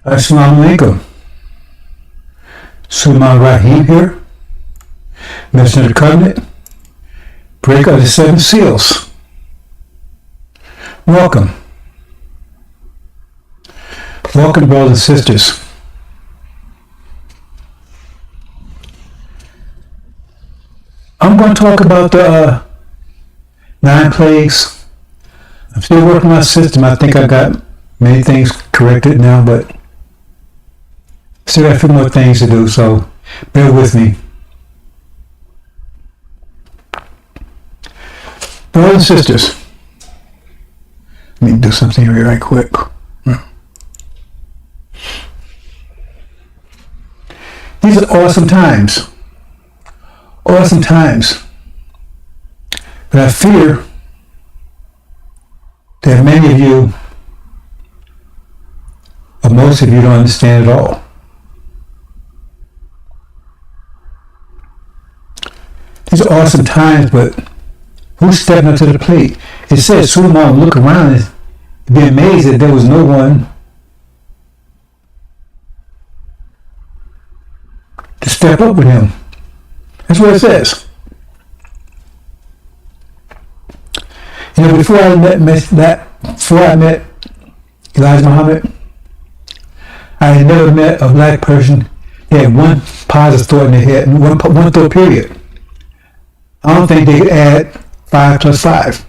Assalamu alaikum. Sulaiman Rahim here, Messenger of the Covenant, breaker of the 7 seals. Welcome. Welcome, brothers and sisters. I'm going to talk about the 9 plagues. I'm still working on my system. I think I got many things corrected now, but still got a few more things to do, so bear with me. Brothers and sisters, let me do something here right quick. These are awesome times. Awesome times. But I fear that many of you, or most of you, don't understand at all. These are awesome times, but who's stepping up to the plate? It says, Suleiman look around and be amazed that there was no one to step up with him. That's what it says. You know, before I met Elijah Muhammad, I had never met a black person that had one positive thought in their head, one thought period. I don't think they could add 5 plus 5.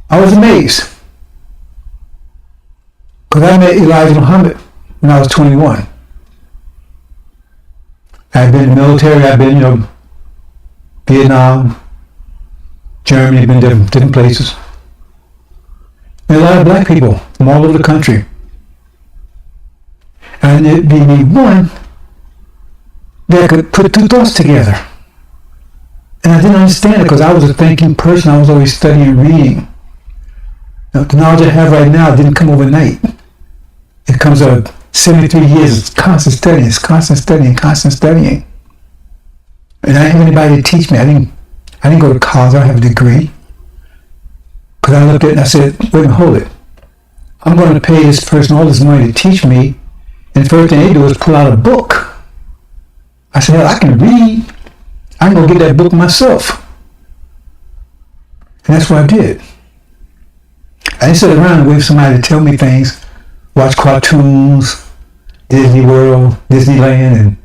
I was amazed. Because I met Elijah Muhammad when I was 21. I've been in the military, I've been, Vietnam, Germany, been different places. And a lot of black people from all over the country. And it'd be me one that could put 2 thoughts together. And I didn't understand it because I was a thinking person. I was always studying and reading. Now, the knowledge I have right now didn't come overnight. It comes out of 73 years of constant studying. It's constant studying. And I didn't have anybody to teach me. I didn't go to college. I don't have a degree. Because I looked at it and I said, wait a minute, hold it. I'm going to pay this person all this money to teach me. And the first thing they do is pull out a book. I said, hell, I can read. I can go get that book myself. And that's what I did. I didn't sit around and wait for somebody to tell me things, watch cartoons, Disney World, Disneyland,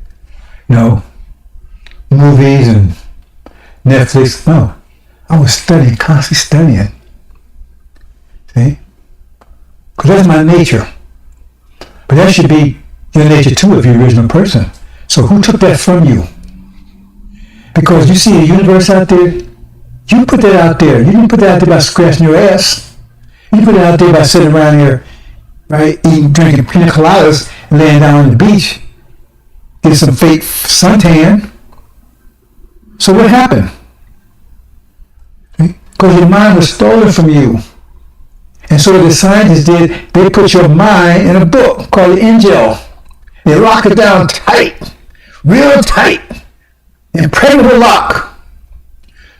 and, movies and Netflix. No, I was studying, constantly studying. See? Because that's my nature. But that should be your nature too if you're the original person. So who took that from you? Because you see the universe out there, you put that out there. You didn't put that out there by scratching your ass. You put it out there by sitting around here, right, eating, drinking pina coladas, and laying down on the beach, getting some fake suntan. So what happened? Because your mind was stolen from you. And so what the scientists did, they put your mind in a book called the Angel. They lock it down tight, real tight. Impregnable lock.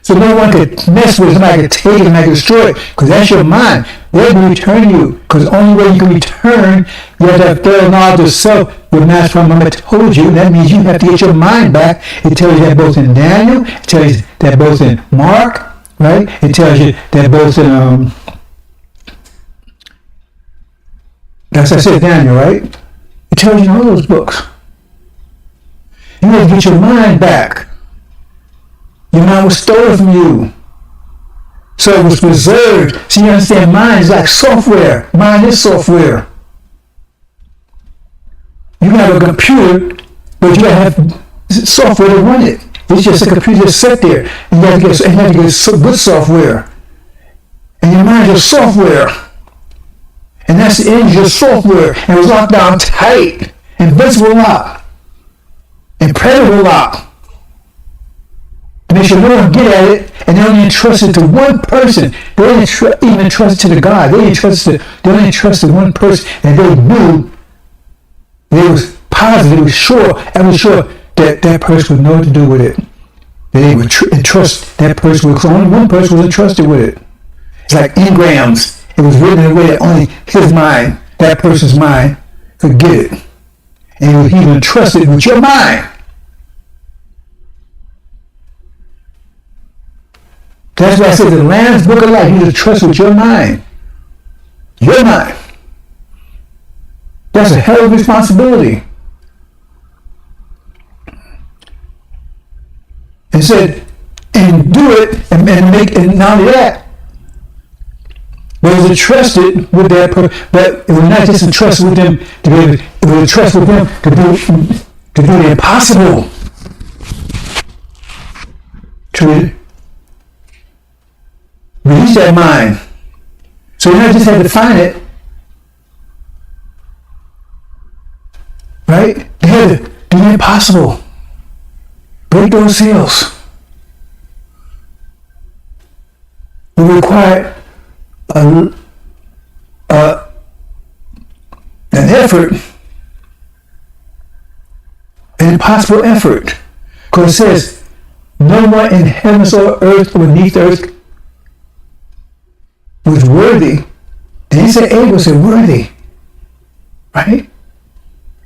So no one could mess with it, somebody could take it, somebody could destroy it, because that's your mind. They're going to return you, because the only way you can return, you have to have thorough knowledge of self. Your Master Muhammad told you, that means you have to get your mind back. It tells you that both in Daniel, it tells you that both in Mark, right? It tells you that both in, that's I said Daniel, right? It tells you in all those books. You have to get your mind back. Your mind was stolen from you. So it was preserved. So you understand, mind is like software. Mind is software. You have a computer, but you have software to run it. It's just a computer that's set there. And you have to get good software. And your mind is software. And that's the end of your software. And it was locked down tight. Invincible lock. Impregnable lock. And they should no one get at it, and they only entrust it to one person. They didn't even entrust it to the God. They only entrusted one person, and they knew, they was positive, they was sure that that person would know what to do with it. They would entrust that person with, only one person was entrusted with it. It's like engrams. It was written in a way that only his mind, that person's mind, forget it. And he will trust it with your mind. That's why I said the Lamb's Book of Life, you just trust with your mind. Your mind. That's a hell of a responsibility. And said, and do it, and make, and not only that, but it was entrusted with that, but it was not just entrusted with them to be able, it was entrusted with them to do the impossible. To release that mind. So you not just had to find it, right? They had to do the impossible. Break those seals. We required an effort, an impossible effort. Because it says, no one in heaven or earth or beneath the earth was worthy. And he said, Abel said, worthy. Right?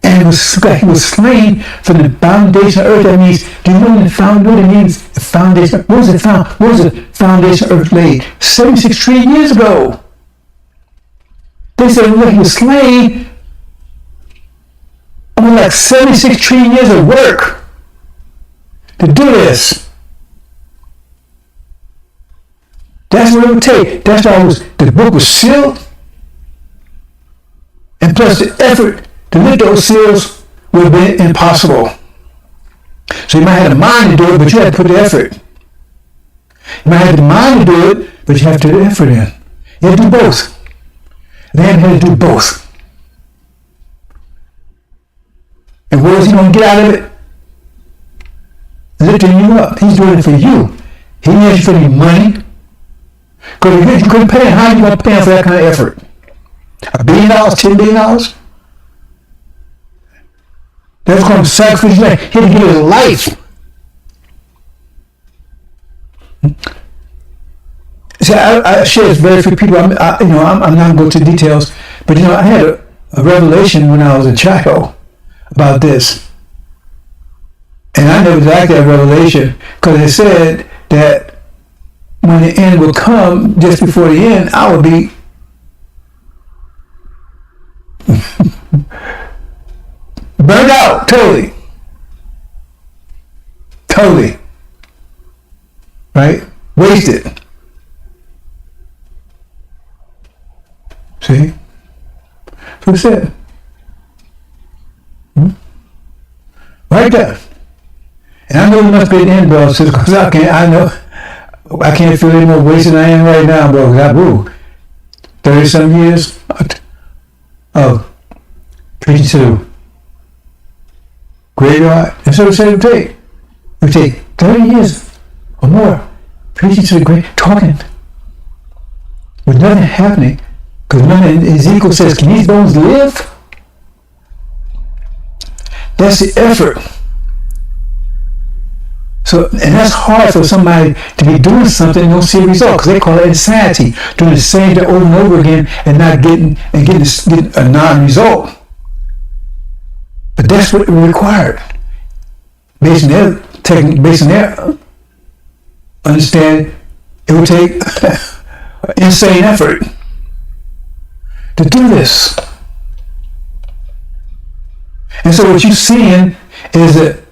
And it was like he was slain from the foundation of earth. That means, do you know what it means? The foundation. What was the foundation of earth laid? 76 trillion years ago. They said, look, he was slain on like 76 trillion years of work to do this. That's what it would take. That's why the book was sealed. And plus the effort to lift those seals would have been impossible. So you might have the mind to do it, but you have to put the effort. You might have the mind to do it, but you have to put the effort in. You have to do both. Then had to do both. And what is he going to get out of it? Lifting you up. He's doing it for you. He didn't ask you for any money. Because if you couldn't pay him, how are you going to pay him for that kind of effort? $1 billion, $10 billion? That's going to sacrifice his life. He had to give his life. See, I share this very few people. I'm not going to go to details, but I had a revelation when I was a child about this, and I never liked that revelation because it said that when the end would come, just before the end, I would be burned out totally, right? Wasted. See? So it said. Right there. And I know it must be an end, bro, because I can't feel any more wasted than I am right now, bro. Because 30-some years of preaching to graveyard. And so it said it would take 30 years or more preaching to the grave, talking with nothing happening. Because remember, Ezekiel says, can these bones live? That's the effort. So, and that's hard for somebody to be doing something and don't see a result, because they call it insanity, doing the same thing over and over again and not getting a non-result. But that's what it required, based on their technique, based on their understanding. It would take insane effort to do this. And so what you're seeing is that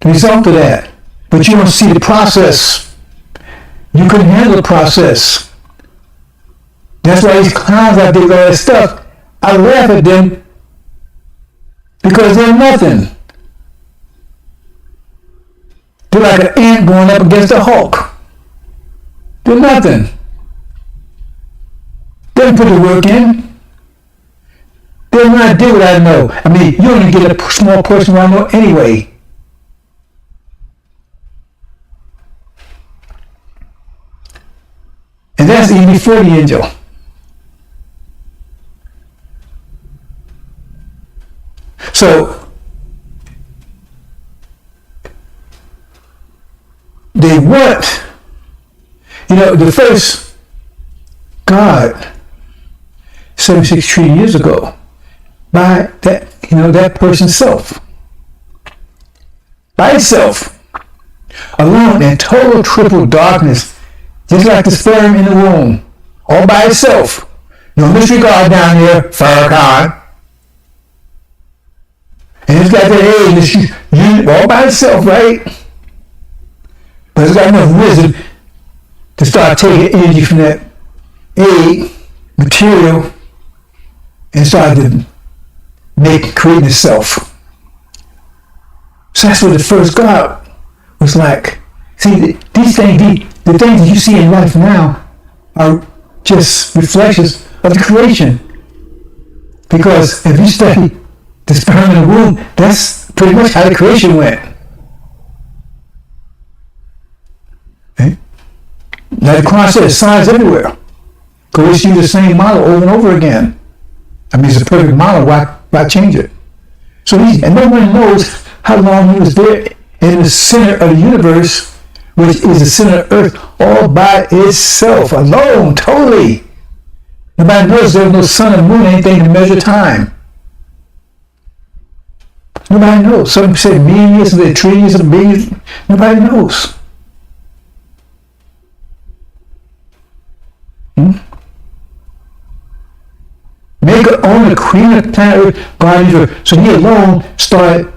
the result of that. But you don't see the process. You couldn't handle the process. That's why these clowns out there with all that stuff, I laugh at them because they're nothing. They're like an ant going up against a Hulk. They're nothing. They didn't put the work in. They don't know how to do what I know. I mean, you don't even get a small portion of what I know anyway. And that's even before the angel. So, they want, the first God 76 trillion years ago by that person's self. By itself. Alone in total triple darkness, just like the sperm in the womb, all by itself. No mystery God down there, Farrakhan. And it's got that age, this unit all by itself, right? But it's got enough wisdom to start taking energy from that egg material and start to creating itself. So that's what the first God was like. See, these things, the things that you see in life now are just reflections of the creation. Because if you study the sperm in the womb, that's pretty much how the creation went. Okay? Now the Quran says signs everywhere. Go use the same model over and over again. I mean, it's a perfect model, why change it? So and no one knows how long he was there in the center of the universe, which is the center of Earth, all by itself, alone, totally. Nobody knows there's no sun and moon, anything to measure time. Nobody knows. Some say million years, some say trillions, some billions. Nobody knows. Maker owned the queen of the planet Earth, God is Earth. So he alone started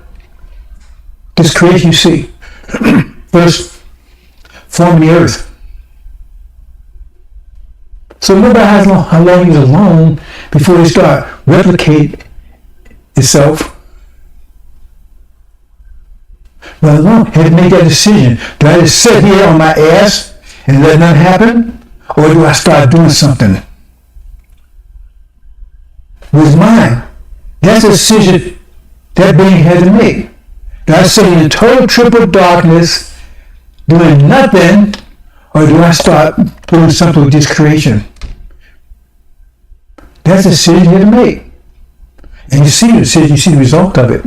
this creation you see. First, formed the earth. So nobody has how long he's alone before he start replicate itself. But alone, had to make that decision. Do I just sit here on my ass and let nothing happen? Or do I start doing something? With mine. That's a decision that being had to make. Do I sit in total triple darkness, doing nothing, or do I start doing something with this creation? That's a decision you have to make. And you see the decision, you see the result of it.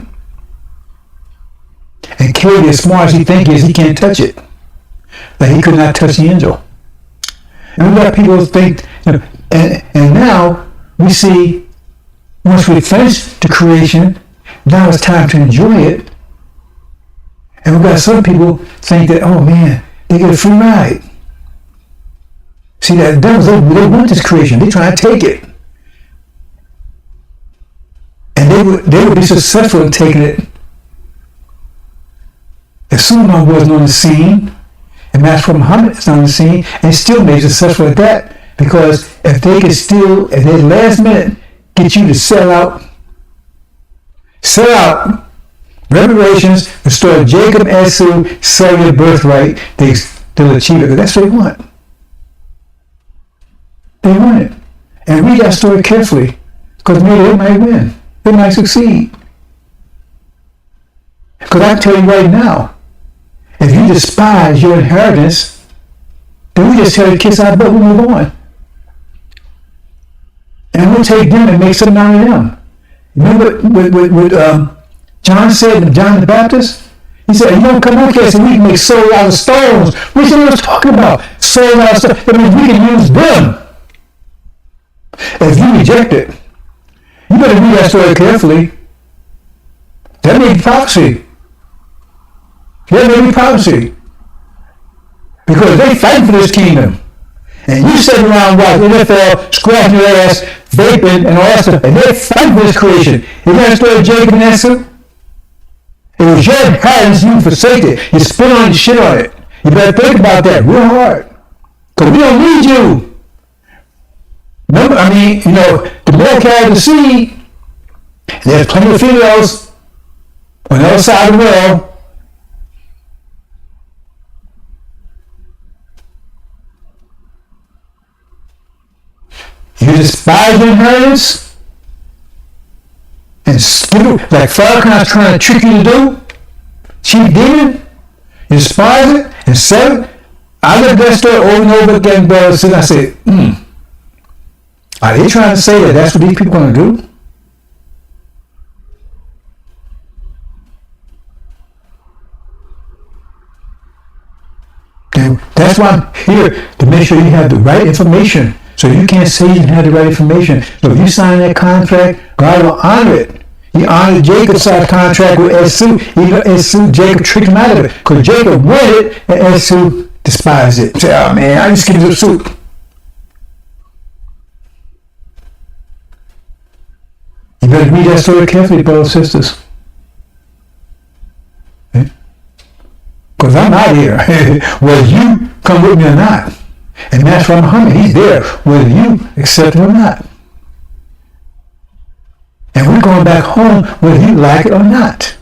And Katie, as smart as he thinks he can't touch it. But he could not touch the angel. And we got people who think, and now we see, once we finish the creation, now it's time to enjoy it. And we've got some people think that, oh man, they get a free ride. See, that devils, they want this creation. They try to take it. And they would be successful in taking it. If Suleiman wasn't on the scene, and Master Muhammad is on the scene, and still made successful at that, because if they could still, at their last minute, get you to sell out reparations, restore Jacob and Esau, sell your birthright, they'll achieve it. But that's what they want. They want it. And read that story carefully, because maybe they might win. They might succeed. Because I tell you right now, if you despise your inheritance, then we just tell you to kiss our butt, we move on. And we'll take them and make something out of them. Remember what John said to John the Baptist? He said, you don't come up here so we can make soul out of stones. What are you talking about? Soul out of stones. That means we can use them. If you reject it, you better read that story carefully. That may be prophecy. That may be prophecy. Because they fight for this kingdom. And you sit around watching NFL, scratching your ass, vaping, and all that stuff, and they fight for this creation. You know that story of Jacob and Esau? It was your inheritance, you forsake it. You spit on it, you shit on it. You better think about that real hard. Because we don't need you. Remember, the male carried the seed. There's plenty of females on the other side of the world. You despise your inheritance and skittle like Farrakhan is trying to trick you to do. Chief demon, you despise it and sell it. I read that story over and over again, brothers, and I said, are they trying to say that that's what these people are going to do? And that's why I'm here to make sure you have the right information So you can't say you didn't have the right information. So if you sign that contract, God will honor it. He honored Jacob's contract with Esau. Even Esau, Jacob tricked him out of it. Because Jacob wanted it, and Esau despised it. Say, oh man, I just give you the soup. You better read that story carefully, brothers and sisters. Because I'm out here, whether you come with me or not. And that's why Muhammad, he's there, whether you accept it or not. And we're going back home whether you like it or not.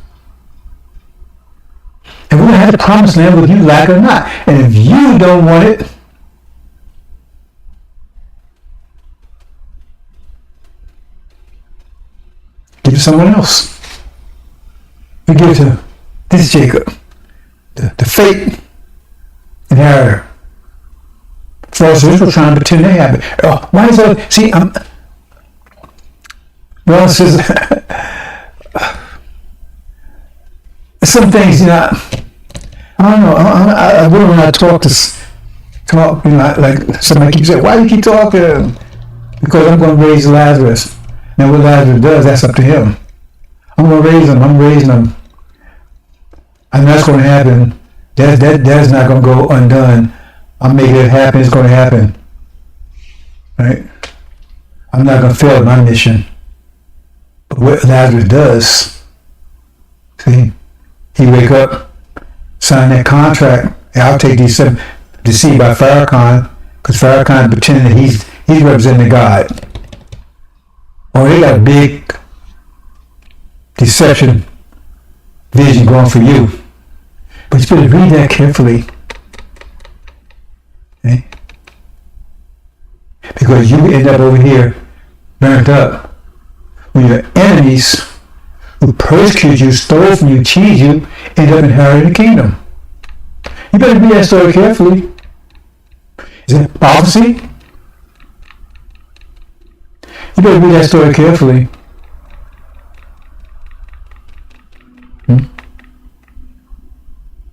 And we're going to have the promised land whether you like it or not. And if you don't want it, give it to someone else. We give it to this Jacob, the fake inheritor. False Israel trying to pretend they have it. Oh, why is that? See, well, this is some things, you know. I don't know. I wouldn't when I talk, you know, like somebody keeps saying, "Why do you keep talking?" Because I'm going to raise Lazarus. Now, what Lazarus does, that's up to him. I'm going to raise him. I'm raising him. And that's going to happen. That's not going to go undone. I'm making it happen. It's going to happen. Right? I'm not going to fail at my mission. But what Lazarus does, see, he wake up, sign that contract, and I'll take these seven, deceived by Farrakhan, because Farrakhan pretending that he's representing God. Or they got a big deception vision going for you. But you better read that carefully. Okay? Because you end up over here burnt up when your enemies who persecute you, stole from you, cheated you, end up inheriting the kingdom. You better read that story carefully. Is it prophecy? You better read that story carefully.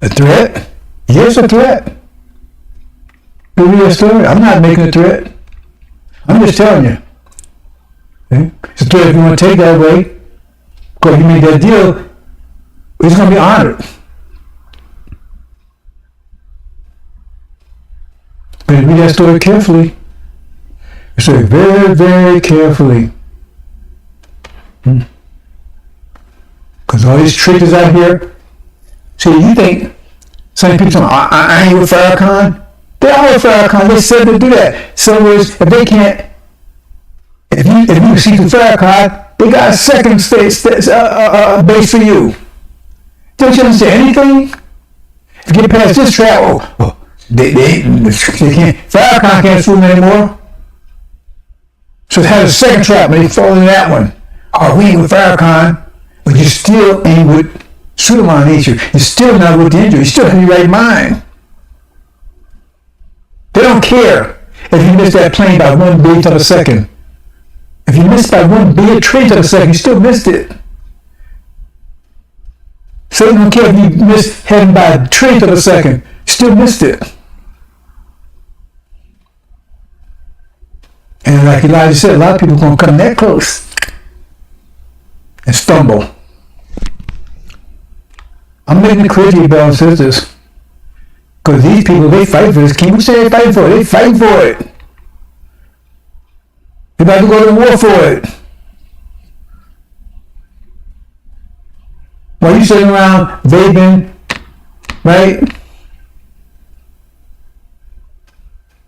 A threat? Yes, a threat. You read that story. I'm not making a threat. I'm just telling you. Okay? It's a threat if you want to take that way. Because you made that deal, it's going to be honored. But read that story carefully. So very, very carefully. Because all these trickers out here, see, you think some people say, I ain't with Farrakhan? They are with Farrakhan. They said to do that. So if they can't, if you see through Farrakhan, they got a second base for you. Don't you understand anything? If you get past this trap, they can't. Farrakhan can't fool them anymore. So it has a second trap, but they fall into that one. Oh, we ain't with Farrakhan, but you still ain't with Suleiman, ain't you? You're still not with the injury. You still have your right mind. They don't care if you miss that plane by 1 billionth of a second. If you missed by 1 billion trillionth of a second, you still missed it. So they don't care if you missed heaven by a trillionth of a second, you still missed it. And like Elijah said, a lot of people are going to come that close and stumble. I'm making it clear to you, brothers and sisters, because these people, they fight for this kingdom. We say they fight for it. They fight for it. They're about to go to war for it. While you sitting around vaping, right?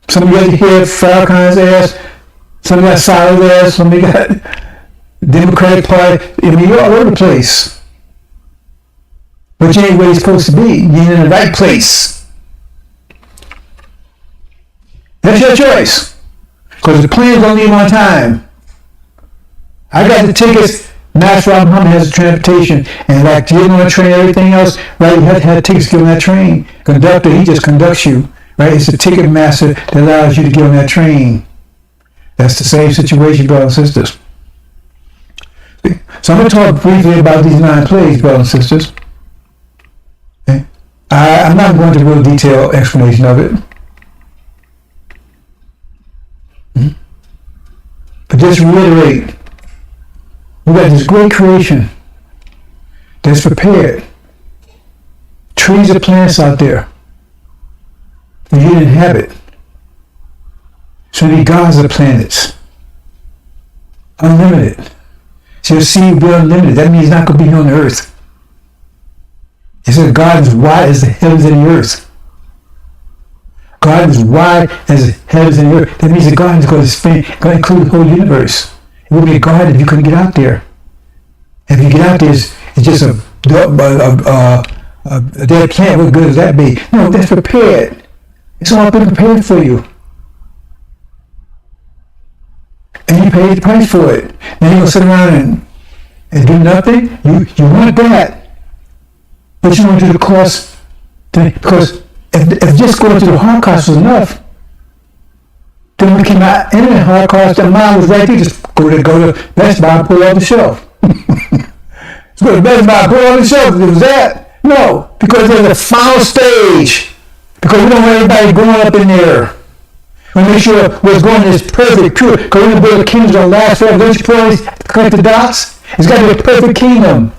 Some of you guys hear Farrakhan's ass. Some of you got Silent ass. Some of you got Democratic Party. I mean, you're all over the place. But you ain't where you're supposed to be. You're in the right place. That's your choice. Because the plane's gonna leave on time. I got the tickets. Master Rob Muhammad has the transportation. And like you're on a train and everything else, right? You have to have tickets to get on that train. Conductor, he just conducts you. Right? It's the ticket master that allows you to get on that train. That's the same situation, brothers and sisters. So I'm going to talk briefly about these 9 plagues, brothers and sisters. Okay? I'm not going to real detailed explanation of it. just reiterate, we got this great creation that's prepared. Trees and plants out there for you to inhabit. So many gods of the planets. Unlimited. So your seed will be unlimited. That means it's not going to be on the earth. It says God is wide as the heavens and the earth. God is wide as the heavens and the earth. That means that God is going to span, going to include the whole universe. It would be a garden if you couldn't get out there. If you get out there, it's just a dead plant. What good does that be? No, that's prepared. It's all been prepared for you. And you paid the price for it. Now you're going to sit around and do nothing? You want that. But you want to do the cost. Because if just going through the Holocaust was enough, then we came out in the Holocaust, the mine was right there. Just go to Best Buy and pull it off the shelf. Let's go to Best Buy and pull it off the shelf. It was that. No, because there's a final stage. Because we don't want everybody going up in there. We make sure what's going is perfect, pure. Because we're going to build a kingdom that lasts forever. Don't you connect the dots? It's got to be a perfect kingdom.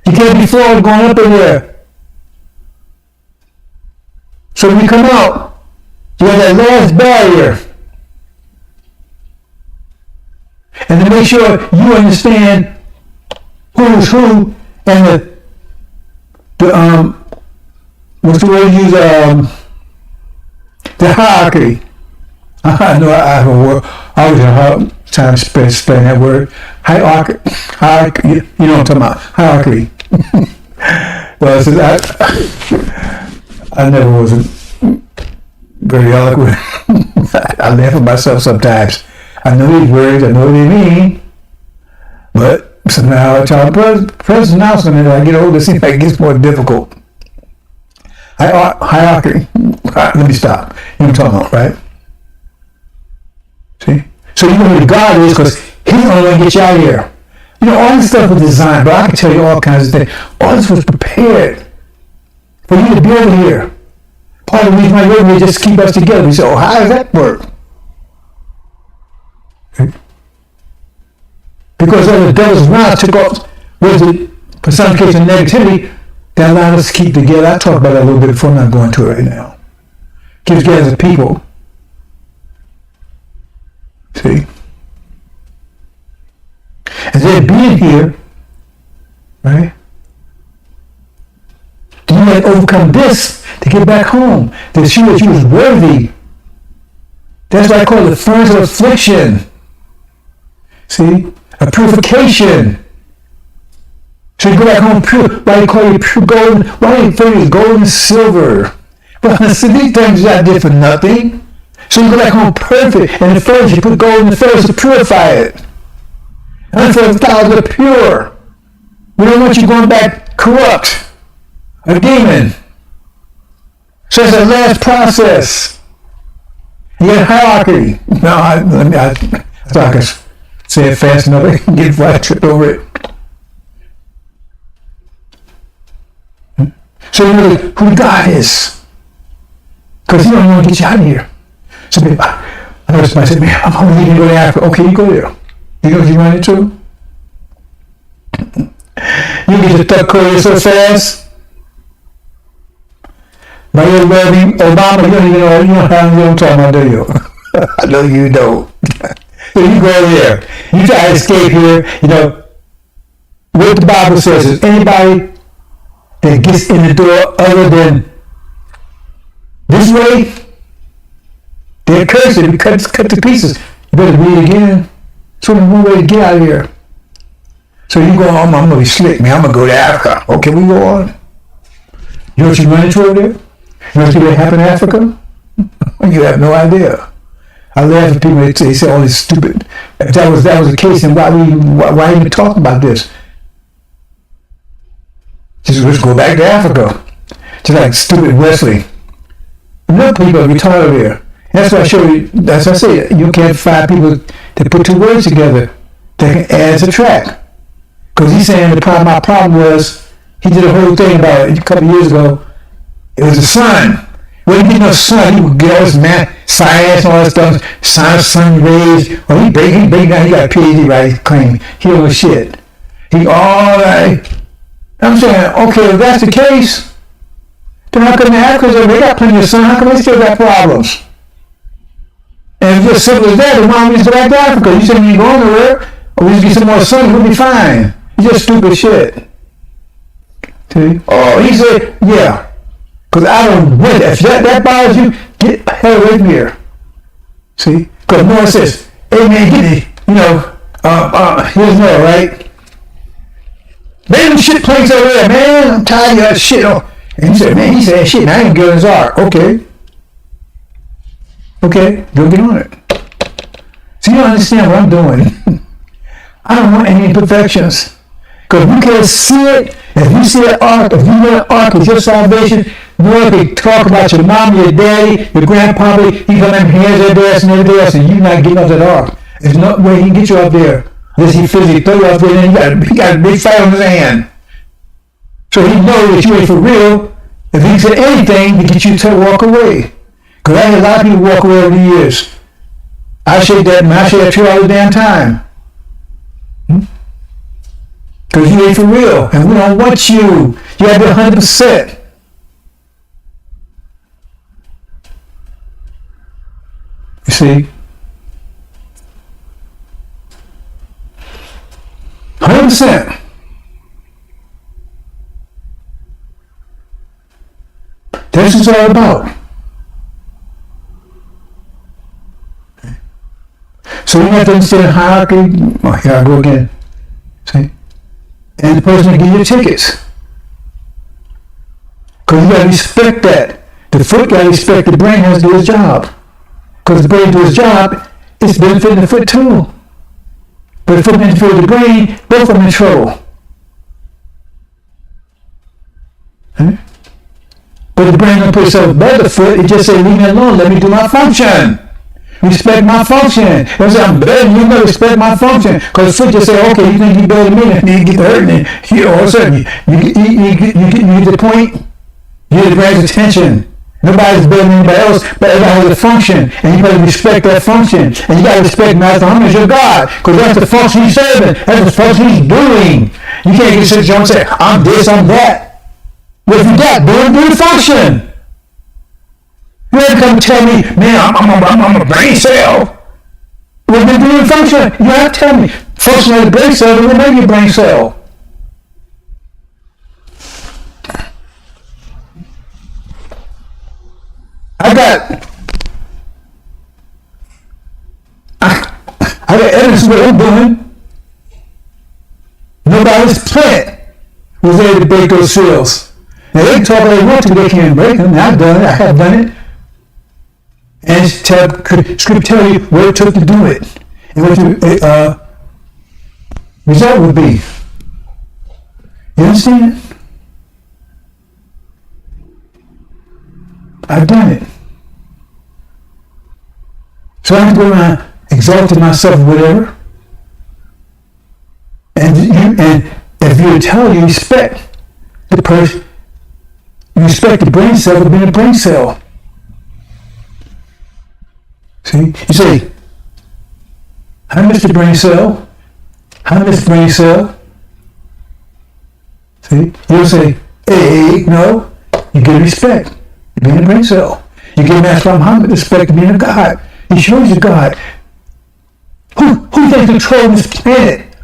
You can't be flawed going up in there. So when you come out, you have that last barrier. And to make sure you understand who's who and the what's the word you use? The hierarchy. I know I have a word. I always have a hard time spelling that word. Hierarchy. You know what I'm talking about. Hierarchy. Well, I never was very eloquent. I laugh at myself sometimes. I know these words, I know what they mean, but somehow pronouncing it, as I get older, it seems like it gets more difficult. Hierarchy. Let me stop. You know what I'm talking about, right? See? So you know who God is because He's the only one to get you out of here. You know, all this stuff was designed, but I can tell you all kinds of things. All this was prepared for you to be over here. Part of the reason why you're over here is just to keep us together. We say, oh, how does that work? Because of the devil's mouth took off, was the personification of negativity that allowed us to keep together. I talked about that a little bit before, I'm not going to it right now. Keep together as a people. See? And then being here, right? You had to overcome this to get back home, to show that you was worthy. That's why I call it the furnace of affliction. See? A purification. So you go back home pure. Why they call you pure gold? Why they refer to you as gold and silver? Well, so these things are not there for nothing. So you go back home perfect. And the furnace, you put gold in the furnace to purify it. And for 1,000 are pure. We don't want you going back corrupt. A demon. So it's a last process. You get hierarchy. No, I thought I could say it fast enough. I can get before I trip over it. So you know who God is. Because He don't want to get you out of here. So I heard somebody say, man, I'm only going to go to Africa. Okay, you go there. You know what you run into? You get your third career so fast. My little baby, Obama, you don't even know, you don't have any talking about, do you? I know you don't. So you go there. You try to escape here. You know, what the Bible says is anybody that gets in the door other than this way, they're cursed. They cut to pieces. You better read again. So there's one way to get out of here. So you go, I'm going to be slick, man. I'm going to go to Africa. Okay, we go on. You know what you run into over there? You know what happened in Africa? You have no idea. I laugh at people, they say all this stupid. If that was the case, then why even talk about this? Just go back to Africa. Just like stupid Wesley. No people are retarded here. That's why I show you, that's what I say, you can't find people that put two words together that can add to track. Because he's saying my problem was, he did a whole thing about it a couple of years ago. It was the sun. When he get no sun, he would get all this science and all that stuff, sun rays. Well, he break down. He got a PhD, right? He claimed he don't know shit. He all right. I'm saying, okay, if that's the case, then how come the Africans, they got plenty of sun, how come they still got problems? And if it's as simple as that, then why don't we just go back to Africa? You said we ain't going nowhere, or we just get some more sun, we'll be fine. It's just stupid shit. See? Oh, he said, yeah. Because I don't want that. If that bothers you, get the hell away from here. See? Because Noah says, hey man, get it, here's Noah, right? Man, them shit planes over there, man. I'm tired of that shit. And he said, shit, I ain't getting his art. Okay, don't get on it. So you don't understand what I'm doing. I don't want any imperfections. Because if you can't see it, if you see an ark, if you know an ark is your salvation, Noah can talk about your mom, your daddy, your grandpa, he come in hands their ass and everything else, and you not getting up that ark. There's no way he can get you up there. Unless he physically throw you up there, and he got a big fight on his hand. So he knows that you ain't for real. If he said anything to get you to walk away. Because I had a lot of people walk away over the years. I shake that man, I shake that tree all the damn time. Because you ain't for real. And we don't want you. You have to be 100%. You see? 100%. That's what it's all about. So we have to understand hierarchy. Oh, here I go again. See? And the person that gives you tickets. Because you got to respect that. The foot got to respect the brain has to do his job. Because the brain does his job, it's benefiting the foot too. But if it benefits the brain, both of them in trouble. Okay? But the brain don't put itself above the foot, it just says, leave me alone, let me do my function. Respect my function. If I say, I'm better than you, better respect my function. Because the foot just say, okay, you think you're better than me, and you get hurt, and all of a sudden, you get the point, you get the brain's attention. Nobody's better than anybody else, but everybody has a function, and you better respect that function. And you gotta respect Master Muhammad as your God, because that's the function he's serving, that's the function he's doing. You can't get sit down and say, I'm this, I'm that. Well, if you're that, do the function. You ain't come tell me, man, I'm a brain cell. Well, then do the function. You have to tell me, function of the brain cell will make your brain cell. I got evidence of what I'm doing. Nobody's plant was able to break those seals. Now they can talk all they want to, they can't break them. I've done it, I have done it. And scripture tell you what it took to do it. And what the result would be. You understand? I've done it. So I have to go around exalting myself or whatever. And if you tell you respect the person, you respect the brain cell for being a brain cell. See? You say, hi Mr. Brain Cell. Hi Mr. Brain Cell. See? You don't say, hey, no. You give respect to being a brain cell. You give Master Muhammad respect to being a God. He shows you God. Who can control this planet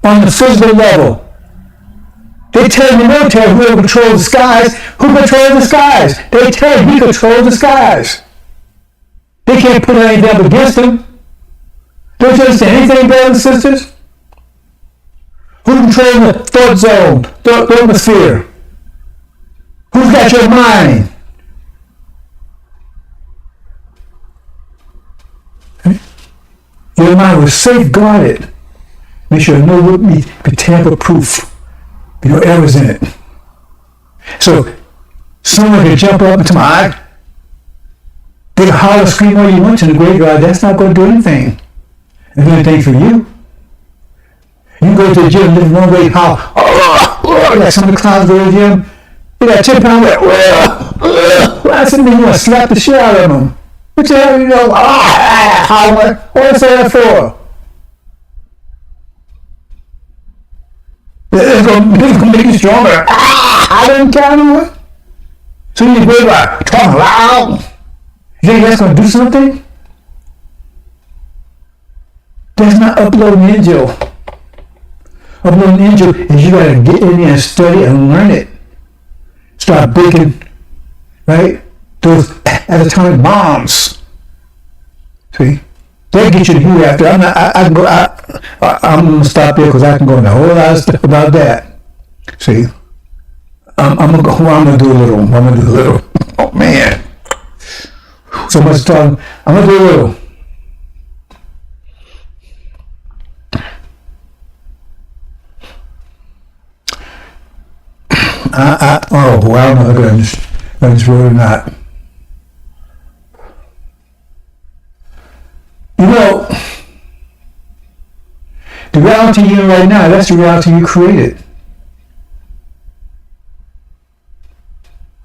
on the physical level? They tell the military who controls the skies. Who controls the skies? They tell you he controls the skies. They can't put anything up against him. Don't you understand anything, brothers and sisters? Who controls the thought zone, the atmosphere? Who's got your mind? Your mind was safeguarded. Make sure no would be tamper-proof. No errors in it. So someone can jump up into my eye. They can holler, scream all you want to the graveyard. That's not going to do anything. It's do anything for you. You go to the gym, live one way, holler, like some of the clowns go to the gym. You got 10 pound weight. I said, man, you want to slap the shit out of them. What the hell, holler? What's that for? It's going to make you stronger. I didn't count on it. So you go like, talk loud. You think that's going to do something? That's not uploading angel. Uploading angel is you got to get in there and study and learn it. Start breaking, right? Those atomic bombs. See? They get you to you after. I'm going to stop there because I can go into a whole lot of stuff about that. See? I'm going to do a little. Oh, man. So much talking. I'm going to do a little. I don't know if I'm on this road or not. You know, the reality you're in right now, that's the reality you created.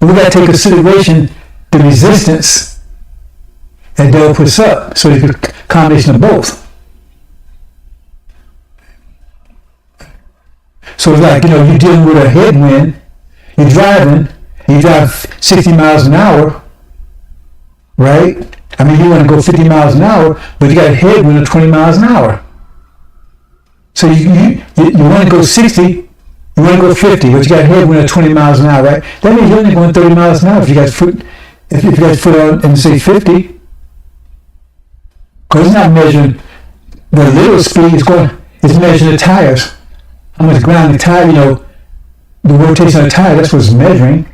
We got to take consideration the resistance that devil puts up, so it's a combination of both. So it's like, you're dealing with a headwind, you drive 60 miles an hour, right? I mean, you want to go 50 miles an hour, but you got a headwind of 20 miles an hour. So you want to go 60, you want to go 50, but you got a headwind of 20 miles an hour, right? That means you're only going 30 miles an hour if you got foot on and say 50. Because it's not measuring the little speed, it's measuring the tires. How much ground the tire, the rotation of the tire, that's what it's measuring.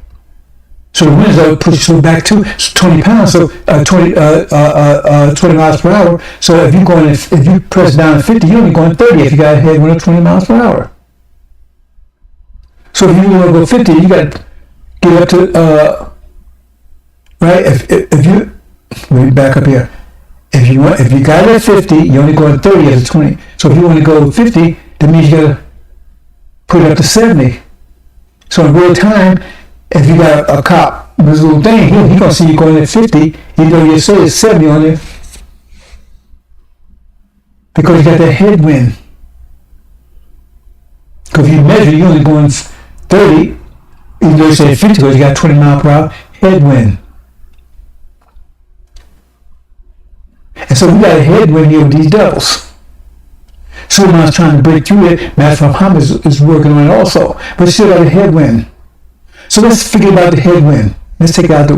So the wind will push you back to 20 pounds, so 20 miles per hour. So if you press down to 50, you're only going 30 if you got a headwind of 20 miles per hour. So if you want to go 50, you got to get up to, right? If you, let me back up here. If you got it at 50, you're only going 30 as a 20. So if you want to go 50, that means you got to put it up to 70. So in real time, if you got a cop, this little thing, he's going to see you going at 50, even though you say it's 70 on there. Because you got that headwind. Because if you measure, you're only going 30, even though you say 50, because you got 20 mile per hour headwind. And so we got a headwind here with these devils. Superman's trying to break through it. Master Muhammad is working on it also. But still got a headwind. So let's forget about the headwind. Let's take out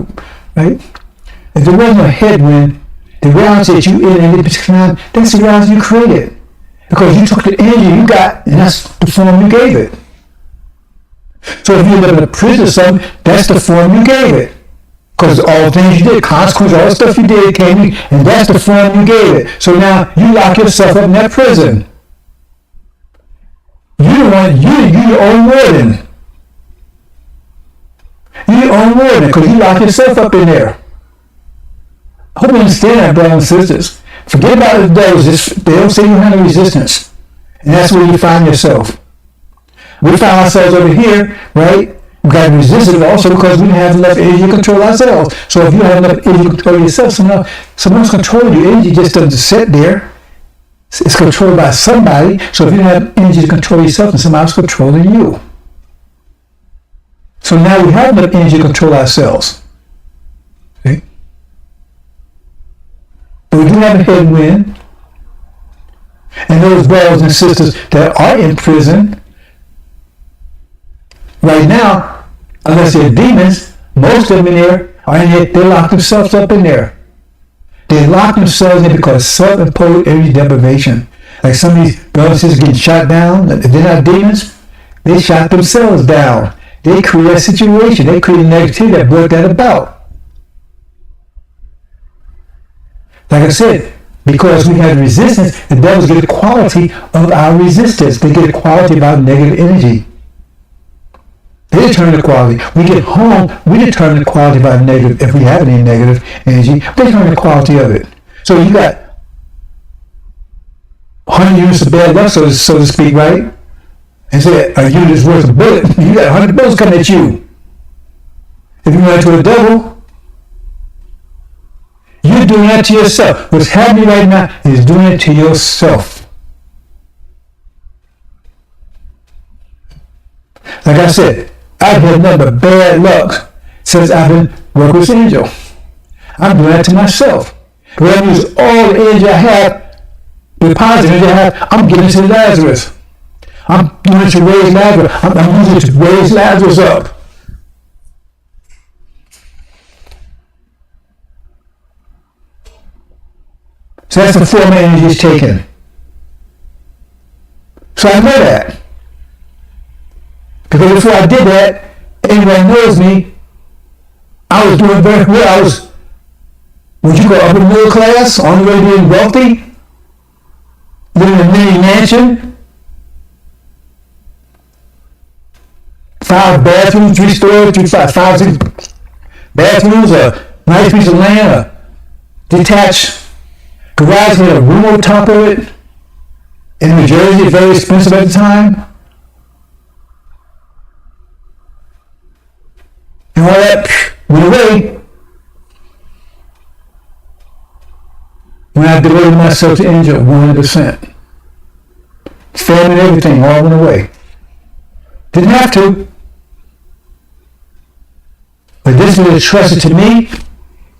right? If there wasn't a headwind, the reality that you in any particular time, that's the reality you created. Because you took the energy you got, and that's the form you gave it. So if you live in a prison or something, that's the form you gave it. Because all the things you did, consequences, all the stuff you did came in, and that's the form you gave it. So now you lock yourself up in that prison. You're your own warden. You're your own warden because you lock yourself up in there. I hope you understand that, brothers and sisters. Forget about the devils. They don't say you have no resistance. And that's where you find yourself. We find ourselves over here, right? We've got to resist it also because we don't have enough energy to control ourselves. So if you have enough energy to control yourself, someone's controlling you. Energy just doesn't sit there. It's controlled by somebody. So if you don't have energy to control yourself, then somebody's controlling you. So now we have enough energy to control ourselves. See? But we do have a headwind. And those brothers and sisters that are in prison, right now, unless they're demons, most of them in there are in there, they lock themselves up in there. They lock themselves in because self-imposed energy deprivation. Like some of these brothers and sisters getting shot down, if they're not demons, they shot themselves down. They create a situation, they create a negativity that brought that about. Like I said, because we have resistance, the devils get the quality of our resistance. They get the quality of our negative energy. They determine the quality. We get home, we determine the quality of our negative, if we have any negative energy, they determine the quality of it. So you got 100 units of bad luck, so to speak, right? And say a unit is worth a bullet. You got 100 bullets coming at you. If you run into the devil, you're doing that to yourself. What's happening right now is doing it to yourself. Like I said, I've had nothing but bad luck since I've been working with Angel. I'm doing that to myself. When I use all the energy I have, the positive energy I have, I'm giving it to Lazarus. I'm doing it to raise Lazarus. I'm using it to raise Lazarus up. So that's the form of energy he's taken. So I know that. Because before I did that, everybody knows me, I was doing very well. I was, would you go up in the middle class, on the way to being wealthy, living in a mini mansion, 5 bathrooms, 3 stories, 5, 6 bathrooms, a nice piece of land, a detached garage with a room on top of it. In New Jersey, very expensive at the time. And all that went away when I devoted myself to Angel 100%. Family and everything all went away. Didn't have to. But this was entrusted to me.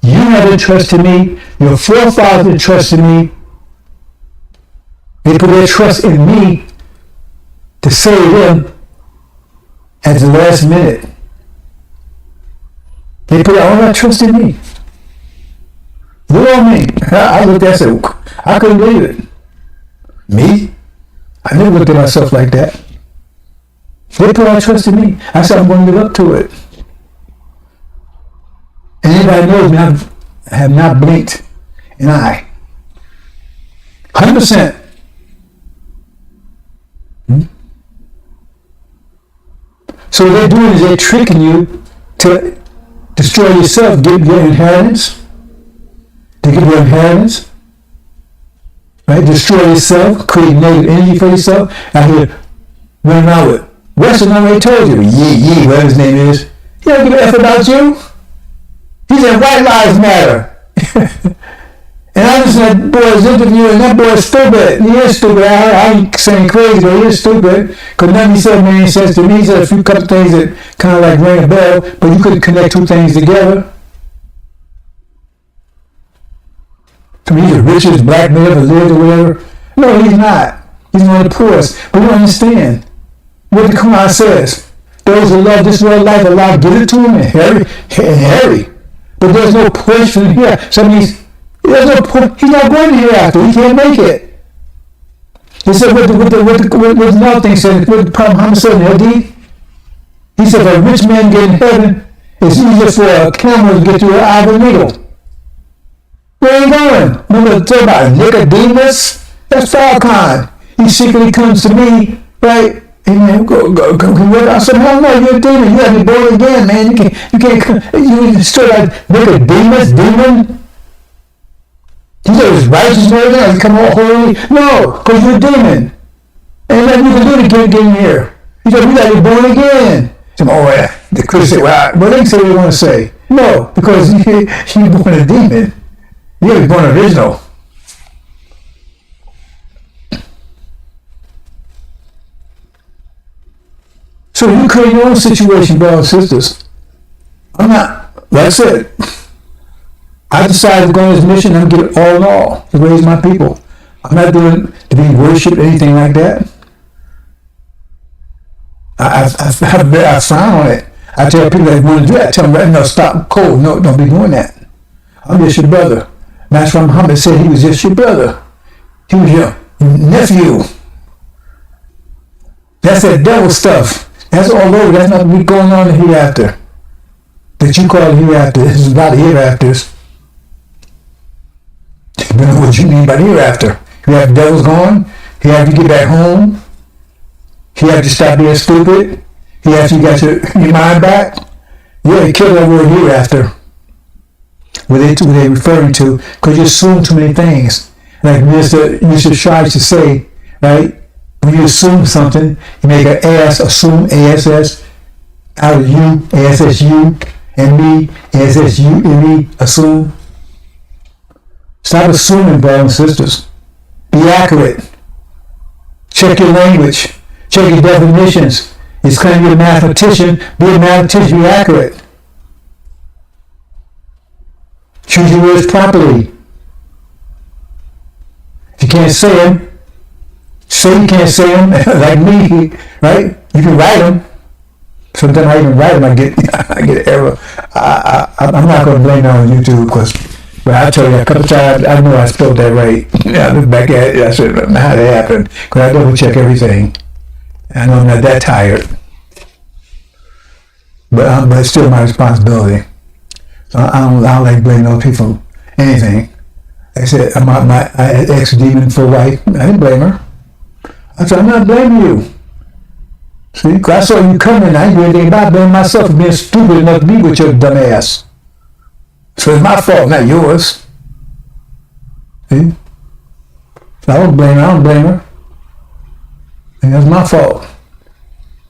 You have entrusted me. Your forefathers entrusted me. They put their trust in me to save them at the last minute. They put all that trust in me. Look on me. I looked at it and said, I couldn't believe it. Me? I never looked at myself like that. They put all that trust in me. I said, I'm going to live up to it. And anybody knows me, I have not blinked an eye. 100%. So what they're doing is they're tricking you to destroy yourself, get your inheritance, to get your inheritance, right? Destroy yourself, create negative energy for yourself. Out here running around with Western already told you, Yee, whatever his name is, he don't give a F about you. He said white lives matter. And I was in that boy's interview, and that boy's stupid. He is stupid. I ain't saying crazy, but he is stupid. Because nothing he said made any sense to me. He said a few couple things that kind of like rang a bell, but you couldn't connect two things together. To me, he's the richest black man ever lived or whatever. No, he's not. He's one of the poorest. But you don't understand what the Quran says. Those who love this world life, Allah give it to him and hurry. But there's no push from here. So that means there's no point. He's not going to hereafter. He can't make it. He said, what another thing said, what the Prophet Muhammad said in the Hadith? He said, if a rich man get in heaven, it's easier for a camel to get through an eye of a needle. Where are you going? Remember to talk about Nicodemus? That's Falcon. He secretly comes to me, right? And go work out. I said, hell no, you're a demon. You got to be born again, man. You can't, you straight like Nicodemus, demon. You know it's righteous right now, you come all holy. No, because you're a demon. And nothing you can do to get in here. He said, we got to be born again. So, the Christians say, well, they can say what they want to say. No, because you're born a demon. You got to be born original. So you create your own situation, brothers and sisters. I'm not, like I said, I decided to go on this mission. I'm going to give it all in all to raise my people. I'm not doing it to be worshipped or anything like that. I frown on it. I tell people that want to do that. I tell them right now, stop cold. No, don't be doing that. I'm just your brother. That's why Muhammad said he was just your brother. He was your nephew. That's that devil stuff. That's all over. That's not what's going on in the hereafter. That you call the hereafter. This is about the hereafters. You know what you mean by the hereafter. You have the devil's gone. He have to get back home. He have to stop being stupid. He have to get your mind back. Yeah, they kill that word hereafter. What they referring to, because you assume too many things. Like Mr. Shai used to say, right? When you assume something, you make an ass, assume, ASS, out of you, ASSU, and me as if you and me assume. Stop assuming, brothers and sisters. Be accurate. Check your language. Check your definitions. It's claiming you're a mathematician. Be a mathematician. Be accurate. Choose your words properly. If you can't say them, say you can't say them. Like me, right? You can write them. Sometimes I even write them. I get error. I'm not going to blame that on YouTube but I tell you a couple times, I know I spelled that right. I look back at it, I said, how that happened? Because I double check everything. I know I'm not that tired. But it's still my responsibility. So I don't like blaming other people for anything. Like I said, my ex-demon for wife, I didn't blame her. I said, I'm not blaming you. See, because I saw you coming, I didn't do anything about blaming myself for being stupid enough to be with your dumb ass. So it's my fault, not yours. See? So I don't blame her. And that's my fault.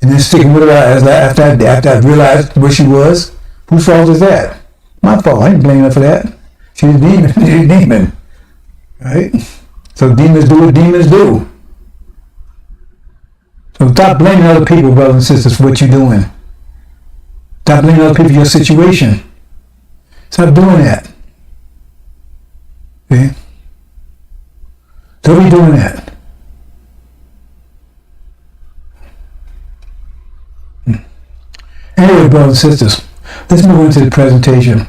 And then sticking with her after I realized where she was, whose fault is that? My fault. I ain't blaming her for that. She's a demon. She's a demon. Right? So demons do what demons do. So stop blaming other people, brothers and sisters, for what you're doing. Stop blaming other people for your situation. Stop doing that. See? Don't be doing that. Anyway, brothers and sisters, let's move into the presentation.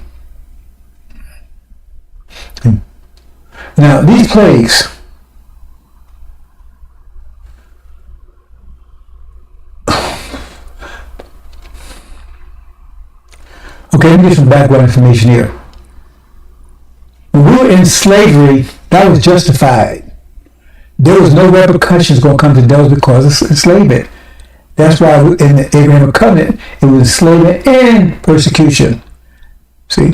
Now, these plagues, okay, let me get some background information here. When we were in slavery, that was justified. There was no repercussions going to come to those because of enslavement. That's why in the Abrahamic covenant, it was enslavement and persecution. See?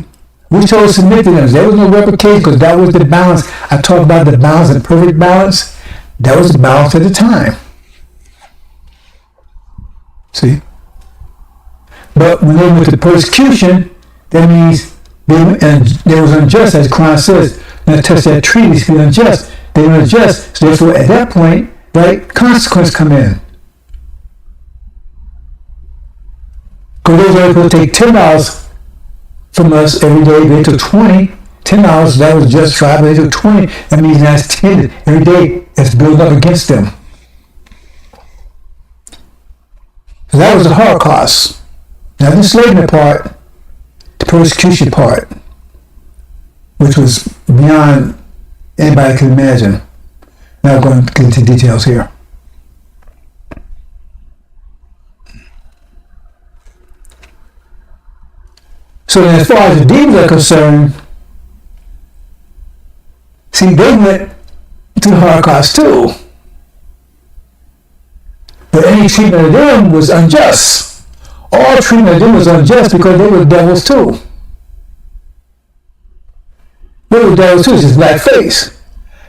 We chose to submit to them. There was no repercussion because that was the balance. I talked about the balance, the perfect balance. That was the balance at the time. See? But when they went to persecution, that means they was unjust, as Quran says. Not touch that tree, they be unjust. They were unjust. So therefore, at that point, right, consequences come in. Because those are supposed to take $10 from us every day. They took $20. $10, that was justified, but they took $20. That means that's 10 every day that's built up against them. So that was the Holocaust. Not the enslavement part, the persecution part, which was beyond anybody could imagine. Now I'm going to get into details here. So as far as the demons are concerned, see, they went to the Holocaust too. But any treatment of them was unjust. All treatment of them was unjust because they were devils too. They were devils too, it's just blackface.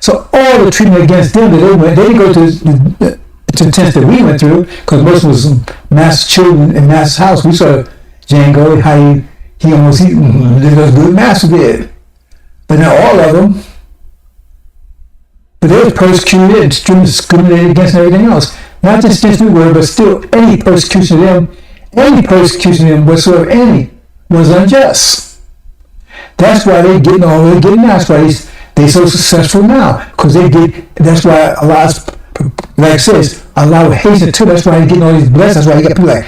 So all the treatment against them that they went, they didn't go to the tents that we went through, because most was mass children in mass house. We saw Django, how he almost did as good master did. But not all of them. But they were persecuted and discriminated against and everything else. Not just against the word, but still any persecution of them whatsoever, any, was unjust. That's why they're getting all they're getting now. That's why they're so successful now. Because that's why Allah's, like it says, Allah hates it too. That's why they're getting all these blessings. That's why you got people like,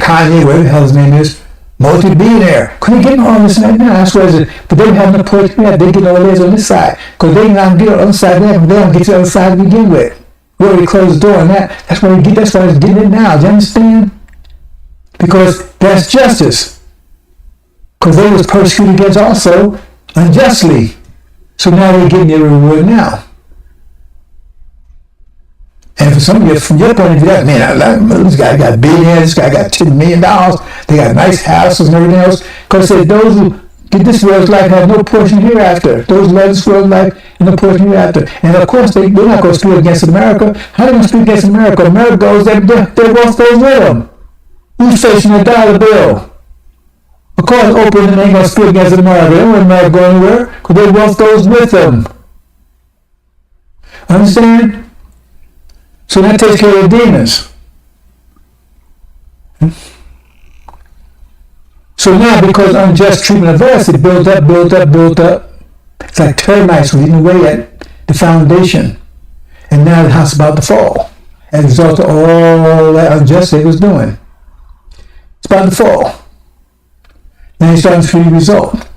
Kanye, whatever the hell his name is, multi-billionaire. Couldn't get all this right now. That's why but they have no place. They getting all this on this side. Because they not get on the other side. They don't get to the other side to begin with. We already closed the door on that. That's why they're getting it now. Do you understand? Because that's justice. Because they was persecuted against also unjustly. So now they're getting their reward now. And for some of you, from your point of view, this guy got billionaires, this guy got $10 million, they got nice houses and everything else. Because it says those who get this world's life have no portion hereafter. Those who love this world's life have no portion hereafter. And of course, they're not going to speak against America. How are they going to speak against America? America goes, their wealth goes with them. Who's facing a dollar bill? Of course, Oprah and they ain't going to speak against America. They wouldn't go anywhere because their wealth goes with them. Understand? So that takes care of the demons. So now, because unjust treatment of us, it built up. It's like termites eating away at the foundation. And now the house is about to fall. As a result of all that injustice it was doing. It's about to fall. Now you're starting to see the result.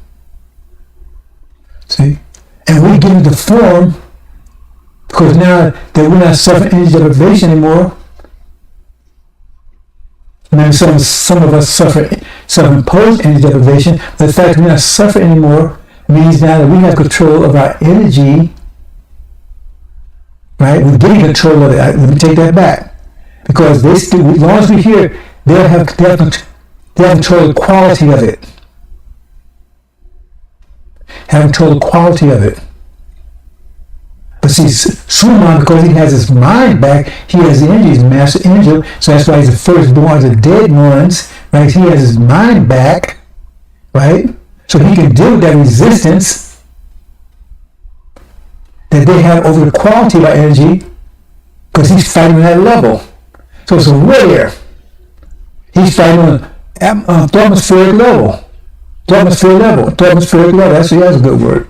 See? And we give it the form because now that we're not suffering energy deprivation anymore. Maybe some of us suffer self-imposed energy deprivation, but the fact that we're not suffering anymore means now that we have control of our energy. Right? We're getting control of it. Let me take that back. Because as long as we're here, they have control of the quality of it. Have control of the quality of it. But see, Suleiman, because he has his mind back, he has the energy, he's a master angel, so that's why he's the firstborn of the dead ones, right? He has his mind back, right? So he can deal with that resistance that they have over the quality of our energy, because he's fighting on that level. So it's a rare. He's fighting on the atmospheric level. Atmospheric level. Actually, that's a good word.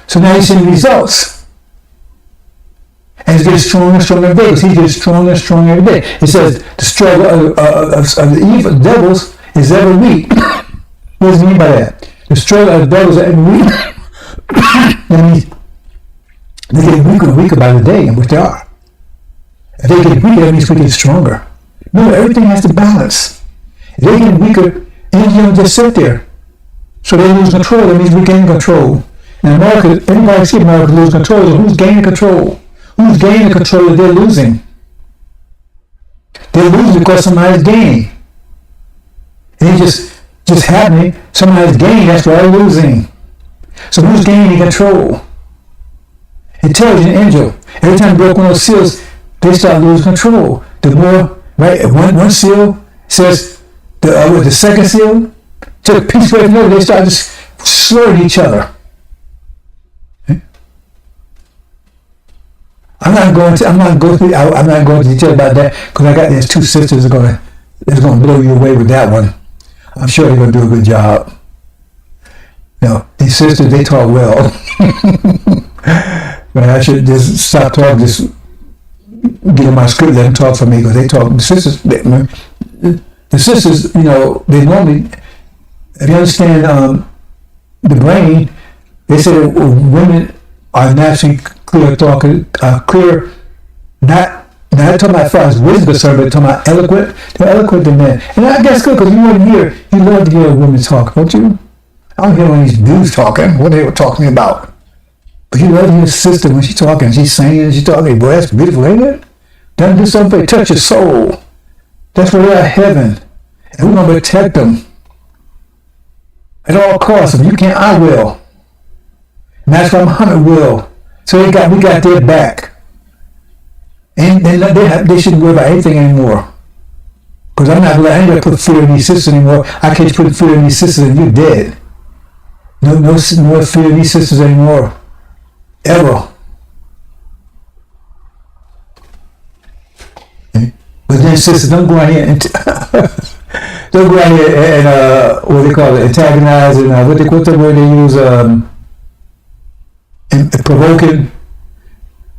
So now he's seeing results. And he's getting stronger and stronger every day. He's getting stronger and stronger every day. It says the struggle of the evil devils is ever weak. What does it mean by that? The struggle of the devils is ever weak. That means they get weaker and weaker by the day in which they are. If they get weaker, that means we get stronger. No, everything has to balance. If they get weaker, energy don't just sit there. So they lose control. That means we gain control. In America, anybody see America lose control, so who's gaining control? Who's gaining control that they're losing? They're losing because somebody's gaining. It ain't just happening. Somebody's gaining, that's why they're losing. So who's gaining control? Intelligent angel. Every time they broke one of those seals, they start losing control. The more, right, one seal says, the second seal, took a piece away from the other, they start just slurring each other. I'm not going to detail about that because there's two sisters that's going to blow you away with that one. I'm sure they're going to do a good job. No, these sisters, they talk well. But I should just stop talking, just get in my script, let them talk for me because they talk. The sisters, they normally, if you understand the brain, they say that women are naturally clear talking, not talking about as far as wisdom concerned, but talking about eloquent. They're eloquent than men. And I guess good because you want to hear, you love to hear a woman talk, don't you? I don't hear one of these dudes talking, what they were talking about. But you love to hear a sister when she's talking, she's singing, she's talking, boy, that's beautiful, ain't it? Doesn't do something to touch your soul. That's where they're at heaven. And we're going to protect them. At all costs. If you can't, I will. And that's why Muhammad will. So we got their back. And they shouldn't worry about anything anymore. Because I ain't going to put fear in these sisters anymore. I can't put fear in these sisters and you're dead. No more fear in these sisters anymore. Ever. Okay. But then sisters, don't go out here and what they call it, antagonize and what's the word they use, and provoking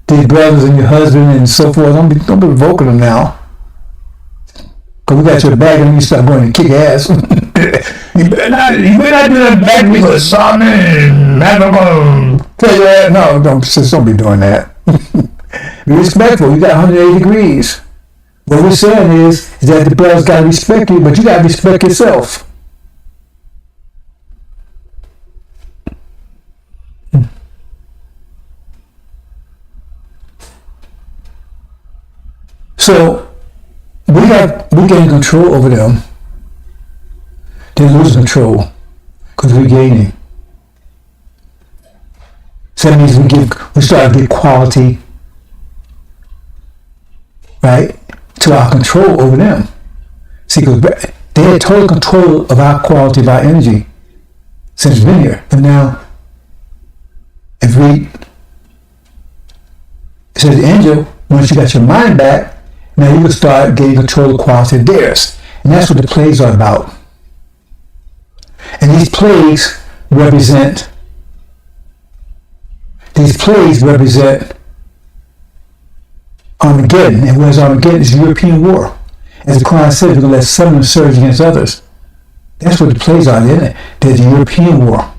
these brothers and your husband and so forth. Don't be provoking them now. Because we got your back and you start going to kick ass. You better not do that back me for something. I'm not going to tell you that. No, don't be doing that. Be respectful. You got 180 degrees. What we're saying is that the brothers got to respect you, but you got to respect yourself. So we gain control over them. They lose control because we're gaining. So that means we start to get quality, right, to our control over them. See, because they had total control of our quality of our energy since we've been here. But now, if we, it says the angel, once you got your mind back, now you can start getting control of the quality of theirs. And that's what the plagues are about. And these plagues represent Armageddon. And where's Armageddon? It's the European war. As the Quran says, we're going to let some of them surge against others. That's what the plagues are, isn't it? There's the European war.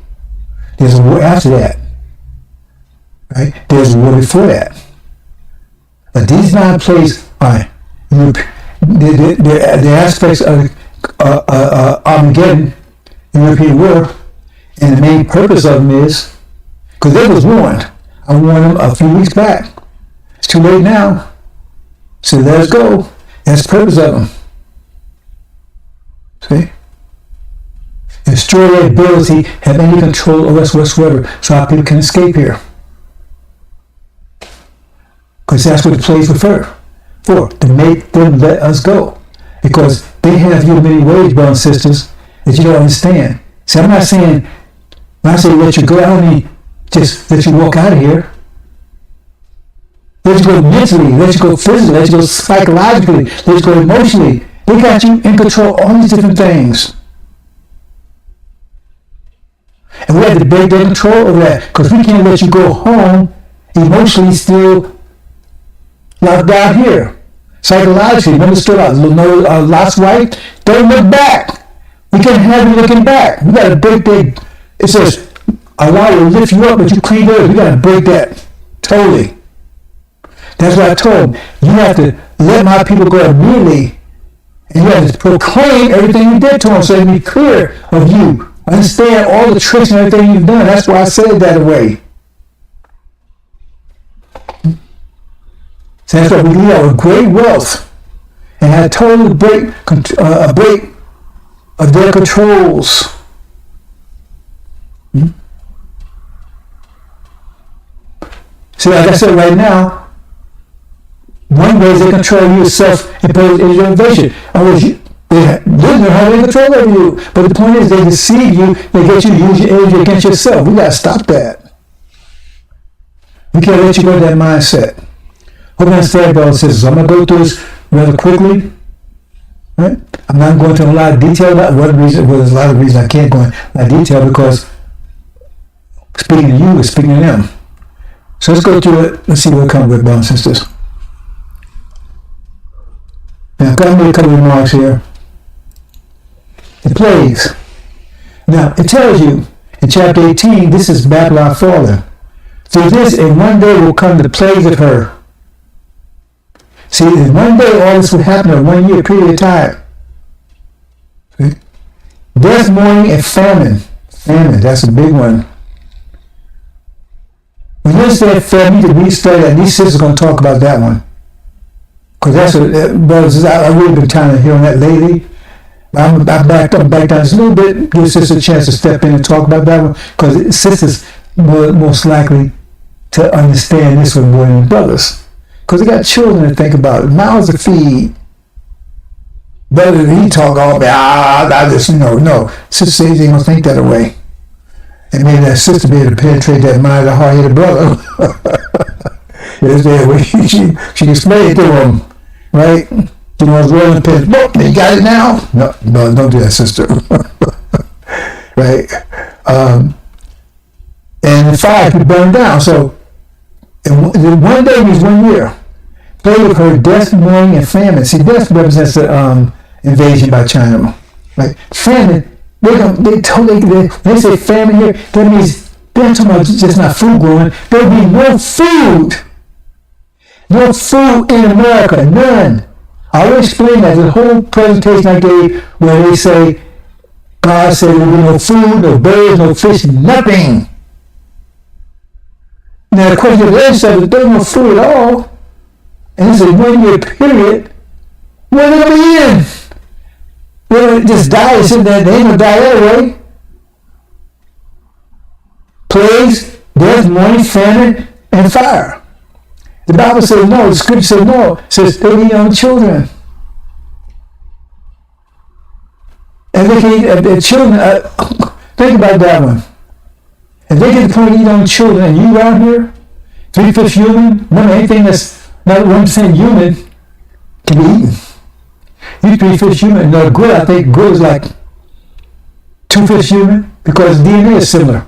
There's a war after that. Right? There's a war before that. But these 9 plagues are the aspects of Armageddon, the European war, and the main purpose of them is, because they was warned. I warned them a few weeks back. It's too late now. So let us go. That's the purpose of them. See? Destroy their ability, have any control over us whatsoever, so our people can escape here. Because that's what the plagues refer for, to make them let us go. Because they have you in many ways, brothers and sisters, that you don't understand. See, I'm not saying, when I say let you go, I don't mean just let you walk out of here. Let you go mentally, let you go physically, let you go psychologically, let you go emotionally. They got you in control of all these different things. And we have to break their control over that, because we can't let you go home emotionally still locked down here. Psychologically, remember the story about Lot's wife? Don't look back. We can't have you looking back. We got to break that. It says, Allah will lift you up, but you clean earth. We got to break that totally. That's what I told him. You have to let my people go immediately, and you have to proclaim everything you did to them so they can be clear of you. Understand all the tricks and everything you've done. That's why I said it that way. So that's why we lead out with great wealth and had total break of their controls. See, like I said right now, one way is they control you is self-imposed innovation. They don't have any control over you. But the point is, they deceive you, they get you to use your energy against yourself. We got to stop that. We can't let you go to that mindset. Hope you understand, brothers and sisters. I'm going to go through this rather quickly. Right? I'm not going into a lot of detail about there's a lot of reasons I can't go into a lot of detail, because speaking to you is speaking to them. So let's go through it. Let's see what comes with, brothers and sisters. Now, I've got to make a couple of remarks here. The plagues. Now, it tells you in chapter 18, this is Babylon fallen. Through this, in one day will come the plagues of her. See, in one day, all this would happen in 1 year period of time. See? Death, mourning, and famine. Famine, that's a big one. When you say famine, you need to restudy that. These sisters are going to talk about that one. Because that's what, brothers, I've really been trying to hear on that lately. I'm back down just a little bit, give sisters a chance to step in and talk about that one, because sisters most likely to understand this one more than brothers. Because they got children to think about, mouths to feed. Brother, he talk all about, no. Sisters say they don't think that way. And maybe that sister be able to penetrate that mind of the hard-headed brother. She can explain it to him, right? You know, rolling pins. Look, you got it now? No, don't do that, sister. Right? And the fire could burn down. So, one day means 1 year. Plague of her, death, mourning, and famine. See, death represents the invasion by China. Right? Famine, they say famine here, that means they're talking about just not food growing. There'll be no food. No food in America, none. I will explain that. The whole presentation I gave where they say, God said there will be no food, no birds, no fish, nothing. Now the question is, there's no food at all, and it's a 1 year period, what are they going to be in? They're going to just die, sitting there, they ain't going to die anyway. Plagues, death, mourning, famine, and fire. The Bible says no, the scripture says no. It says they be young children. And they can eat, the children, think about that one. If they get to the point of eating on children and you out here, 3/5 human, remember anything that's not 1% human can be eaten. You 3/5 human, no good, I think good is like 2/5 human because DNA is similar.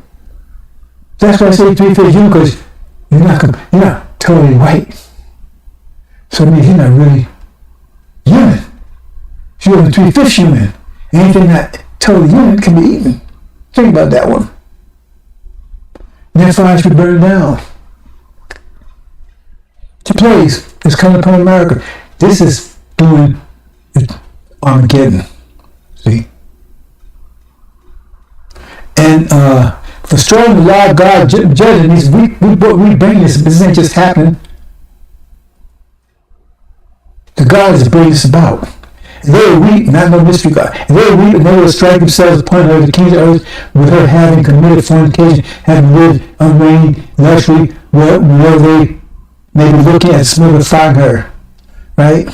That's why I say 3/5 human, because you're not totally white. So it means you're not really human. You're only 3/5 human. Anything not totally human can be eaten. Think about that one. And that fire should burn down. The plagues is coming upon America. This is doing Armageddon. See? And for strong the law of God judging these, we bring this ain't just happening. The God is bringing this about. And they will weep, not no mystery God. And they will weep and they will strike themselves upon her, the kings of earth, with her having committed fornication, having lived unreigning luxury, where they may be looking at smoothifying her. Right?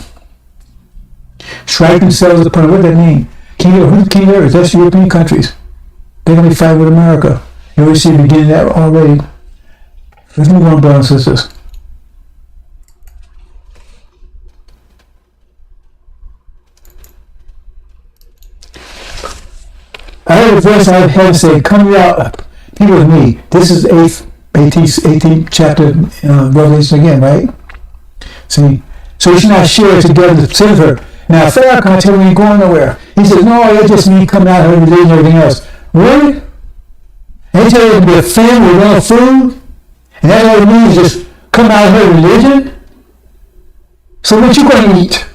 Strike themselves upon her. What does that mean? Who's the king of earth? That's European countries. They're going to be fighting with America. You already see the beginning of that already. Let's move on, brothers and sisters. I heard a voice out of heaven say, "Come ye out, people with me." This is 18th chapter, Revelation again, right? See? So you should not share together the sin of her. Now, Farrakhan tell me he ain't going nowhere. He says, no, that just means coming out of her religion and everything else. Really? They tell you to be a family with no food? And that's all it means, just come out of her religion? So what you going to eat?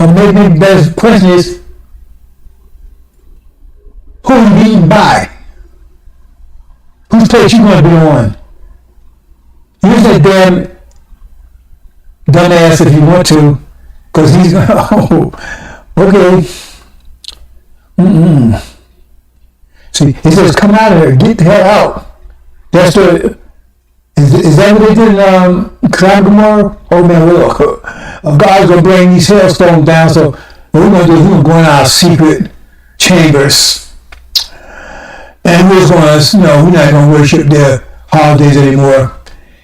Or maybe the better question is, who are you eating by? Whose plate you going to be on? Use that damn dumbass if you want to, because he's going to, okay. See, he says, come out of here, get the hell out. That's the, is that what they did in Sodom and Gomorrah? Oh man, look, God's going to bring these hailstones down, so what we're going to do is we're going to go in our secret chambers. And we're going to, we're not going to worship their holidays anymore.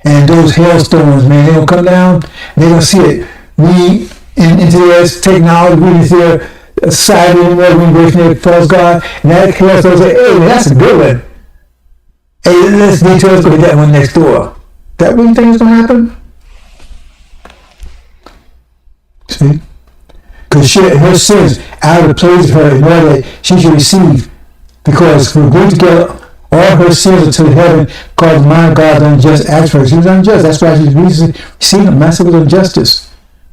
And those hailstones, man, they're going to come down, they're going to see it. We, into their technology, we into their society, we embrace their false God, and that hailstone say, hey, man, that's a good one. Hey, let's get to us, go get that one next door. That what you think is going to happen? See? Because her sins out of the place of her in order that she should receive. Because we're going to get all her sins into heaven, called the mind of God unjust acts for her. She was unjust. That's why she's receiving a massive injustice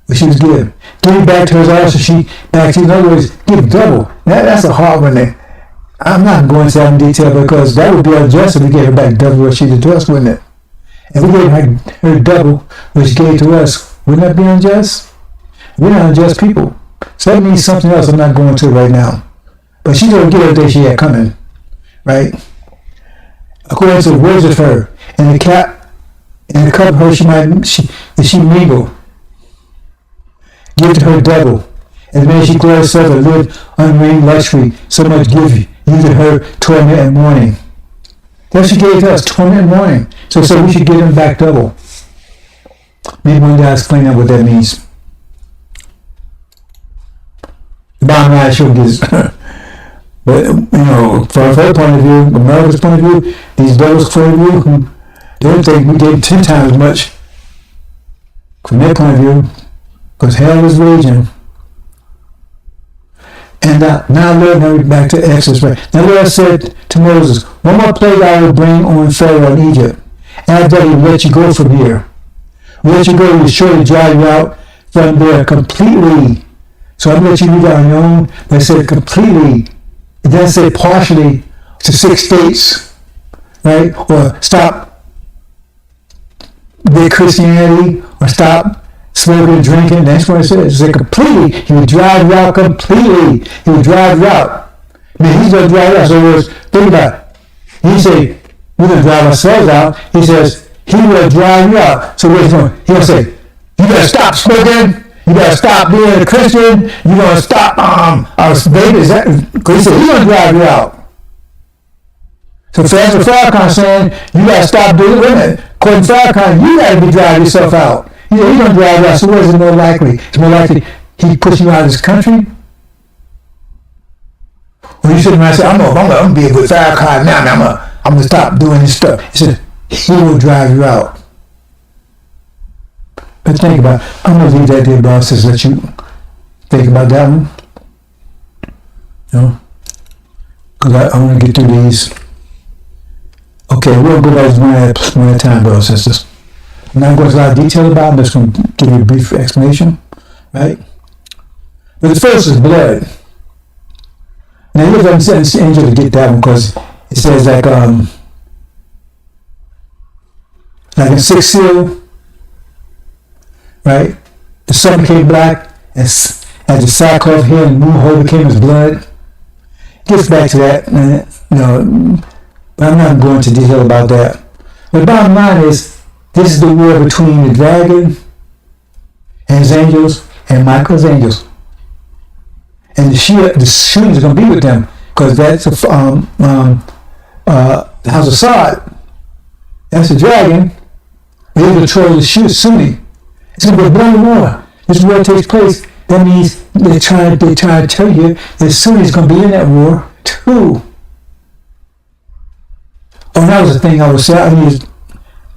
that she was given. Giving back to her also, she back to, in other words, give double. That's a hard one there. I'm not going into that in detail because that would be unjust if we gave her back double what she did to us, wouldn't it? If we gave her double what she gave to us, wouldn't that be unjust? We're not unjust people. So that means something else I'm not going to right now. But she's going to get everything she had coming, right? According to the words of her, and the cup of her she mingle. Give to her double. And may she glory herself and live unreigning luxury, so much give you to her torment and mourning. That's what she gave to us, torment and mourning. So we should give them back double. Maybe one day I'll explain that what that means. The bottom line she'll get but, from her point of view, America's point of view, these devils' point of view, they don't think we gave 10 times as much from their point of view, because hell is raging. And now Lord, back to Exodus, right? Now Lord said to Moses, one more plague I will bring on Pharaoh in Egypt. After that he will let you go from here. We'll let you go, he will surely drive you out from there completely. So I'm going to let you read that on your own. They said completely. It doesn't say partially to 6 states, right? Or stop their Christianity, or stop smoking and drinking. That's what it says. It said completely. He would drive you out completely. He would drive you out. I mean, he's going to drive you out. So think about it. He said, we're going to drive ourselves out. He says, he will drive you out. So what's he going to say? You better stop smoking. You gotta stop being a Christian. You gotta stop babies. Because he said he's gonna drive you out. So Pastor Farrakhan saying you gotta stop doing it. According to Farrakhan, you gotta be driving yourself out. He said he's gonna drive you out. So what is it more likely? It's more likely he pushing you out of this country. Or you sitting around and say, I'm gonna be a good Farrakhan now. I'm gonna stop doing this stuff. He said he will drive you out. But think about it. I'm going to leave that there, boss, just let you think about that one. Because I want to get through these. Okay, we'll go back one at a time, brothers and sisters. I'm not going to go into a lot of detail about it. I'm just going to give you a brief explanation, right? But the first is blood. Now, you have to send angel to get that one because it says like in 6 seal, right? The sun became black as the sackcloth here and the moon hole became his blood. Gets back to that, but I'm not going into detail about that. But the bottom line is, this is the war between the dragon and his angels and Michael's angels. And the shooting is going to be with them because that's the House of Sod. That's the dragon. They control the Sunni. It's going to be a bloody war. This is where it takes place. That means they try to tell you that Sunni is going to be in that war too. Oh, that was the thing I was saying.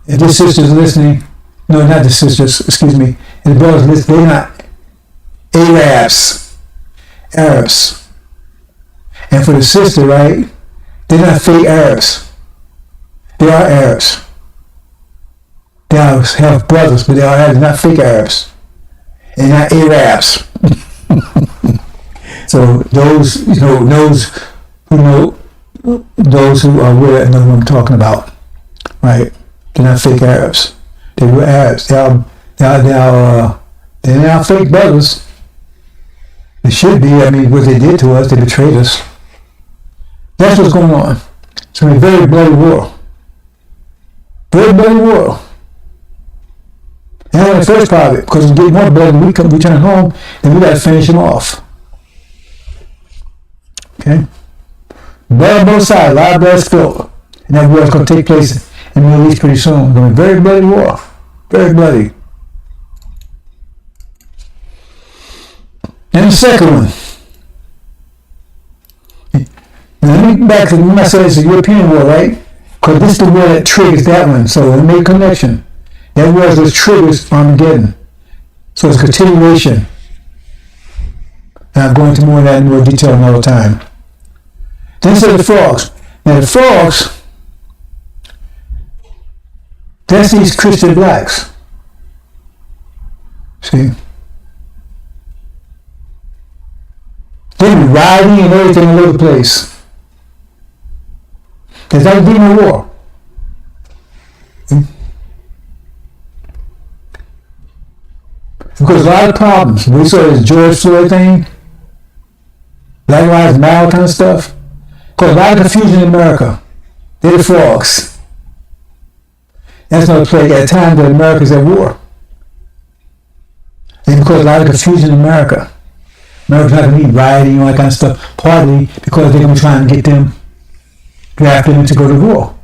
If the sisters listening, no, not the sisters, excuse me. If the brothers listening, they're not Arabs. And for the sister, right, they're not fake Arabs. They are Arabs. They are half brothers, but they are Arabs, not fake Arabs. And not Arabs. So those who are aware know what I'm talking about, right? They're not fake Arabs. They were Arabs. They're not fake brothers. They should be. I mean, what they did to us, they betrayed us. That's what's going on. It's going to be a very bloody war. Very bloody war. And that's the first part of it, because we get more blood when we return home, then we got to finish them off. Okay? Blood on both sides, a lot of blood spilled. And that war is going to take place in the Middle East pretty soon. It's going to be a very bloody war. Very bloody. And the second one. Now let me get back to when I said it's a European war, right? Because this is the war that triggers that one. So let me make a connection. That war is what triggers Armageddon. So it's a continuation. And I'll go into more of that in more detail another time. Then say the frogs. Now the frogs, that's these Christian blacks. See? They be riding and everything all over the place. Because that would be no war. Because a lot of problems. We saw this George Floyd thing, Black Lives Matter kind of stuff. Because a lot of confusion in America. They're the frogs. That's not a plague at a time that America's at war. And because a lot of confusion in America. America's not going to be rioting and all that kind of stuff, partly because they're going to try and get them, draft them to go to war.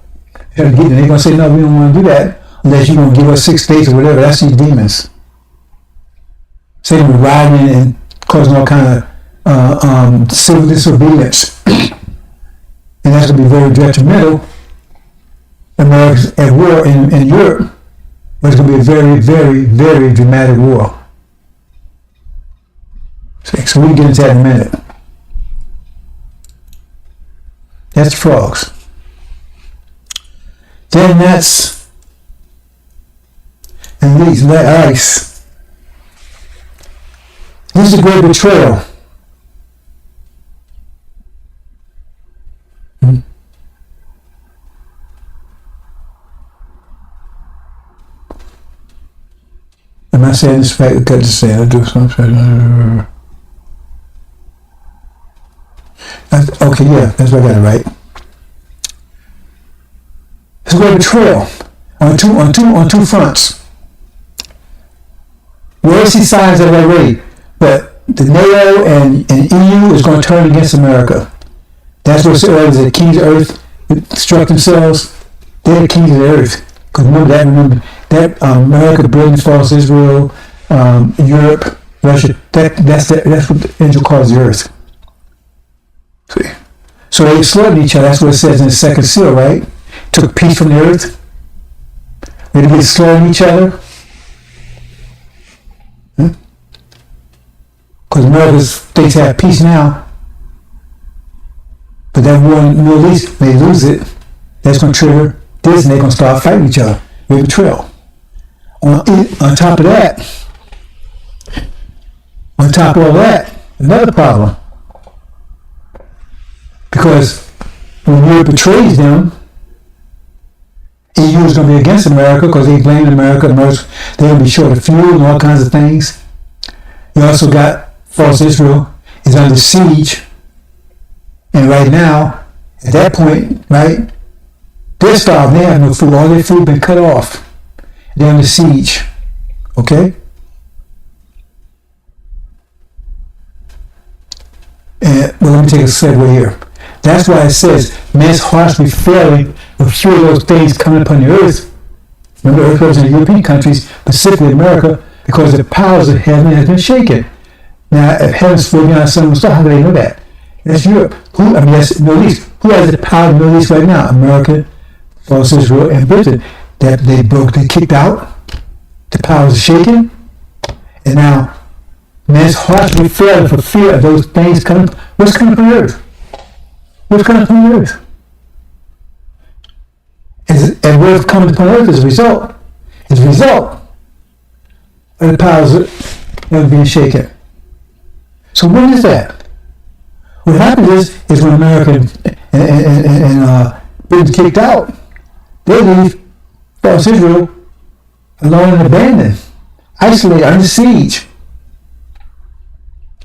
They're going to say, no, we don't want to do that unless you're going to give us 6 states or whatever. That's these demons. Saying we're rioting and causing all kind of civil disobedience. And that's going to be very detrimental. America's at war in Europe, but it's going to be a very, very, very dramatic war. So we can get into that in a minute. That's the frogs. Then that's and these ice. This is a great betrayal. Am I saying this right? Got to say I'll do something. Okay, yeah, that's what I got it right. It's a great betrayal on two fronts. We already see signs of it already. But the NATO and EU is going to turn against America. That's what it says, the kings of earth struck themselves. They're the kings of the earth. Because remember that America, Britain, false Israel, Europe, Russia, that's what the angel calls the earth. See? So they slaughtered each other. That's what it says in the second seal, right? Took peace from the earth. They be slaughtering each other. Because America thinks they have peace now. But that war in the Middle East, they lose it. That's going to trigger this, and they're going to start fighting each other with betrayal. On top of all that, another problem. Because when Europe betrays them, EU is going to be against America because they blame America. They're going to be short of fuel and all kinds of things. You also got false Israel is under siege. And right now, at that point, right, they're starving. They have no food. All their food been cut off. They're under siege. Okay? And well, let me take a segue here. That's why it says, man's hearts be failing with few of those things coming upon the earth. Remember, the earth was in the European countries, specifically America, because the powers of heaven has been shaken. Now, if heaven's floating on sun, so how do they know that? That's Europe. That's the Middle East. Who has the power in the Middle East right now? America, false Israel, and Britain. That they kicked out. The powers are shaken. And now, man's hearts will be failing for fear of those things coming. What's coming from the earth? What's coming from the earth? And what's coming upon earth as a result? As a result of the powers that are being shaken. So what is that? What happens is when America and Britain kicked out, they leave false Israel alone and abandoned, isolated, under siege.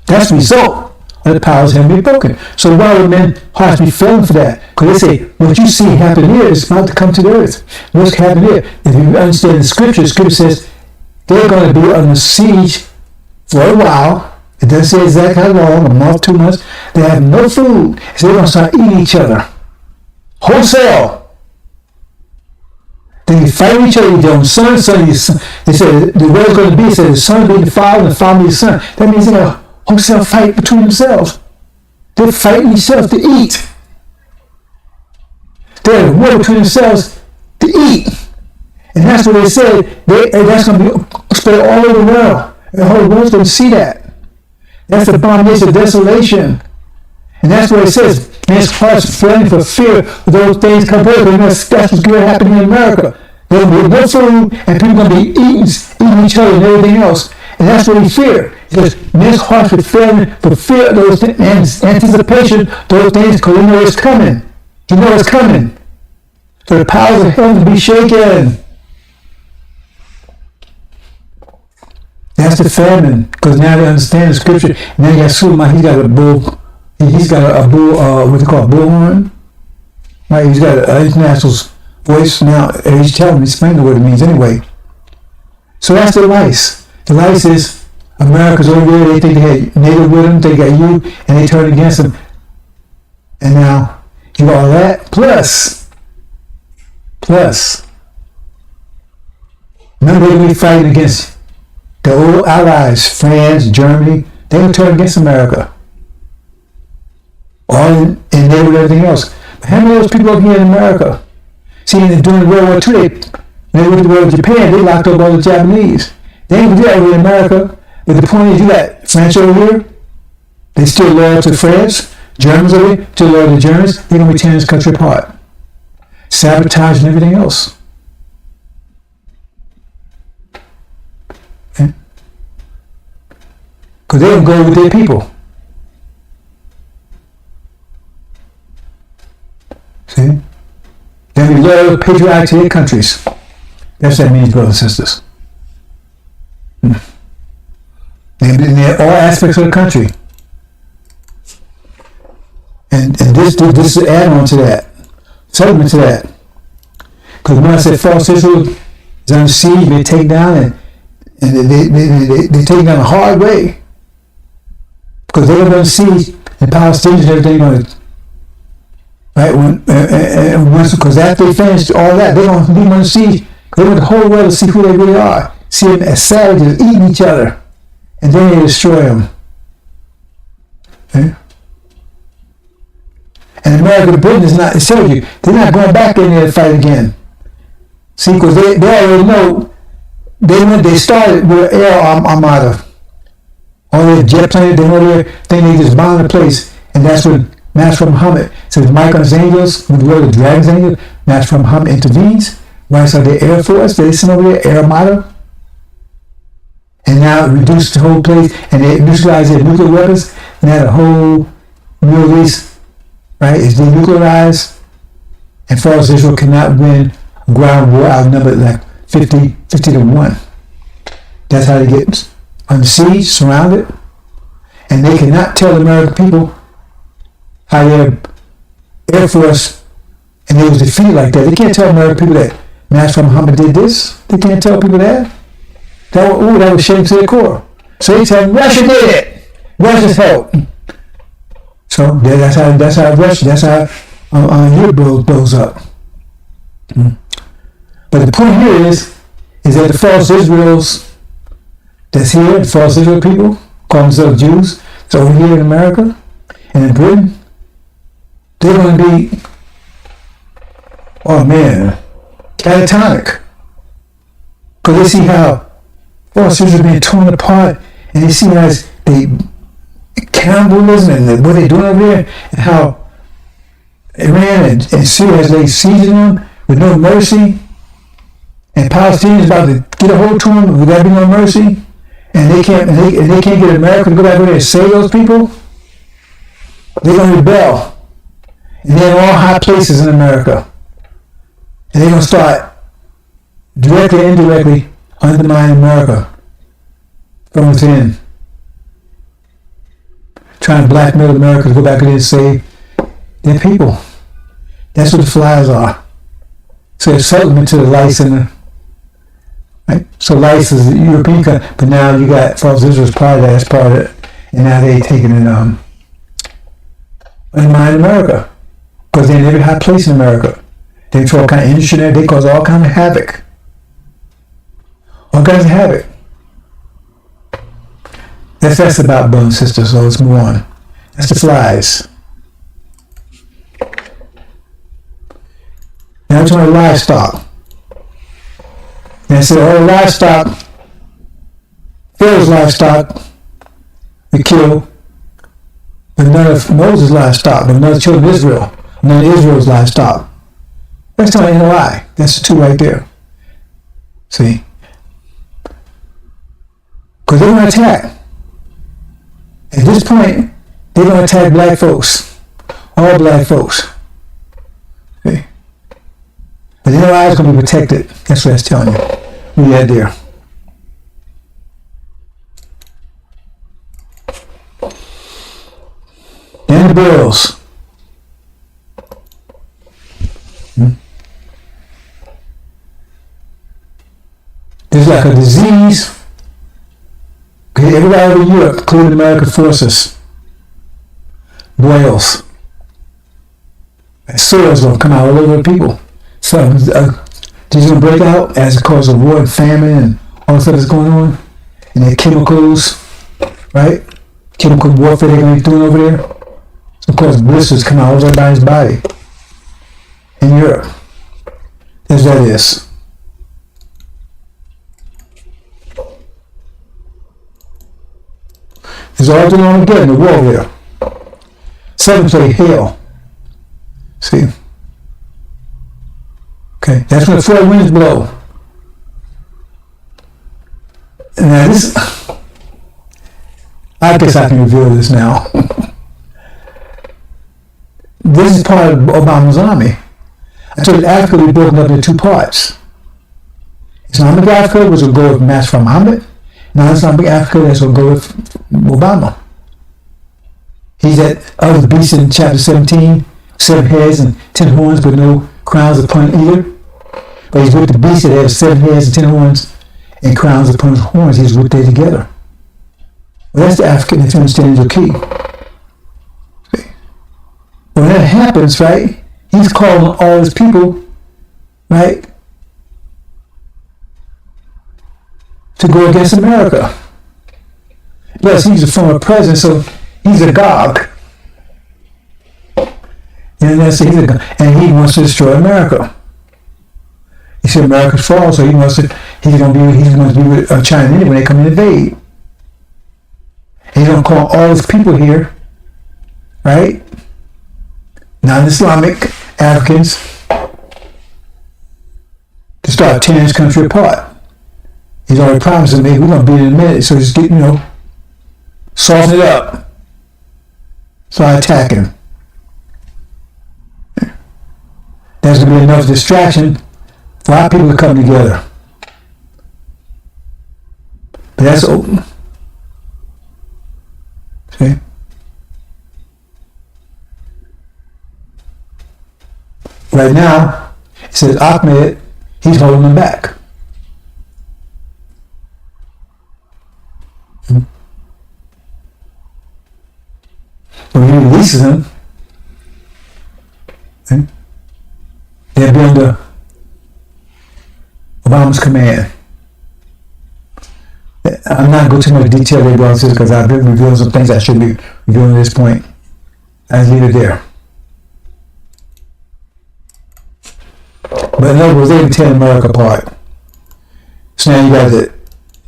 That's the result of the powers having been broken. So why would men hearts be failing for that? Because they say, what you see happen here is about to come to the earth. What's happening here? If you understand the scripture says they're going to be under siege for a while. It doesn't say exactly how long, a month, 2 months. They have no food. So they're going to start eating each other. Wholesale. They fight each other. Their own son. They said the way it's going to be, said the son will be the father and the father will be the son. That means they're going to wholesale fight between themselves. They're fighting each other to eat. They're at war between themselves to eat. And that's what they said. That's going to be spread all over the world. The whole world's going to see that. That's the abomination of desolation. And that's what it says. Man's heart's failing for fear of those things come over. And that's what's going to happen in America. There'll be no food, and people are going to be eating each other and everything else. And that's what we fear. It says, men's hearts are failing for fear of those things, and anticipation, those things, because you know it's coming. You know it's coming. So the powers of heaven will be shaken. That's the famine, because now they understand the scripture. Now you got Suleiman, he's got a bull, what they call a bullhorn. Right, he's got an international voice now, and he's telling me, explaining what it means anyway. So that's the lice. The lice is, America's over there, they think they had NATO with them, they got you, and they turn against them. And now, you got all that, plus, remember they're going to be fighting against the old allies, France, Germany. They would turn against America. All in there with everything else. But how many of those people over here in America? See, during World War II, they went to war with Japan, they locked up all the Japanese. They ain't do that over in America. But the point is, you got France over here, they still loyal to France. Germans over here, still loyal to Germans. They're going to be tearing this country apart. Sabotage and everything else. Because they don't go with their people. See? They'll be loyal, patriotic to their countries. That's what that means, brothers and sisters. In all aspects of the country. And this is an add-on to that. Supplement to that. Because when I said false Israel is under siege, being taken down, and And they take it on a hard way. Because they're going to see the Palestinians and everything going to, right? Because after they finish all that, they're going to see, they want the whole world to see who they really are. See them as savages eating each other. And then they destroy them. Okay? And America, Britain is not, it shows you, they're not going back in there to fight again. See, because they already know, they started with an air armada. All their jet planes, they know their thing, they just bombed the place. And that's when Master Muhammad says, Michael's angels, with the word of dragon's angels, Master Muhammad intervenes, writes out the Air Force, they send over there, air armada. And now it reduced the whole place, and they neutralized their nuclear weapons. Now the whole Middle East, right, is denuclearized. And false Israel cannot win a ground war outnumbered like 50 to 1. That's how they get under siege, surrounded. And they cannot tell the American people how their Air Force, and they was defeated like that. They can't tell American people that Master Muhammad did this. They can't tell people that. That was shame to their core. So they tell them, Russia did it. Russia's help. So that's how Russia, that's how Europe blows up. But the point here is that the false Israels that's here, the false Israel people, call themselves Jews, it's over here in America and in Britain, they're going to be, oh man, catatonic. Because they see how false Israel being torn apart, and they see how cannibalism and what they're doing over there, and how Iran and Syria has laid siege on them with no mercy, and Palestinians about to get a hold to them with there be no mercy, and they can't get America to go back over there and save those people. They're going to rebel, and they're in all high places in America, and they're going to start directly or indirectly undermining America from within, trying to blackmail America to go back in and save their people. That's what the flies are. So it's supplement to the lice in the, right? So lice is the European country, but now you got false Israel's part of that, that's part of it, and now they taking it undermine America, because they're in every high place in America. They control all kind of industry there, they cause all kind of havoc. All kinds of havoc. That's about bone sisters, so let's move on. That's the flies. Now it's on livestock. And I said all the livestock, Pharaoh's livestock, we kill, but none of Moses' livestock, but none of the children of Israel, none of Israel's livestock. That's not an lie. That's the two right there. See? Because they're going to attack. At this point, they're going to attack black folks. All black folks. Okay. But their lives are going to be protected. That's what I was telling you. We had there. Then the bills. There's like a disease. Everybody over Europe, including American forces, boils. Sores will come out all over the people. So these are going to break out as a cause of war and famine and all the stuff that's going on. And their chemicals, right? Chemical warfare they're going to be doing over there. So of course blisters come out all over everybody's body in Europe. As that is. It's all going on again, the war there. Seventh play, hail. See? Okay, that's when the four winds blow. And now this, I guess I can reveal this now. This is part of Obama's army. I told you Africa will be broken up into two parts. Islamic Africa, which will go with Master Muhammad. Non-Islamic Africa, that's going to go with Obama. He's that other beast in chapter 17, 7 heads and 10 horns, but no crowns upon either. But he's with the beast that has 7 heads and 10 horns, and crowns upon his horns. He's whipped they together. Well, that's the African understanding of key. Okay. When that happens, right, he's calling all his people, right, to go against America. Yes, he's a former president, so he's a Gog. And that's he's a Gog. And he wants to destroy America. He said America's fall, so he's going to be with China anyway when they come and invade. He's going to call all his people here, right? Non-Islamic Africans, to start tearing this country apart. He's already promised them, we're going to beat it in a minute, so just get, soften it up. Start attacking. There's going to be enough distraction for our people to come together. But that's open. See? Right now, it says Ahmed, he's holding them back. When he releases them, they'll be under Obama's command. I'm not going to too much detail about this because I've been revealing some things I shouldn't be revealing at this point. I leave it there. But in other words, they can tear America apart. So now you got the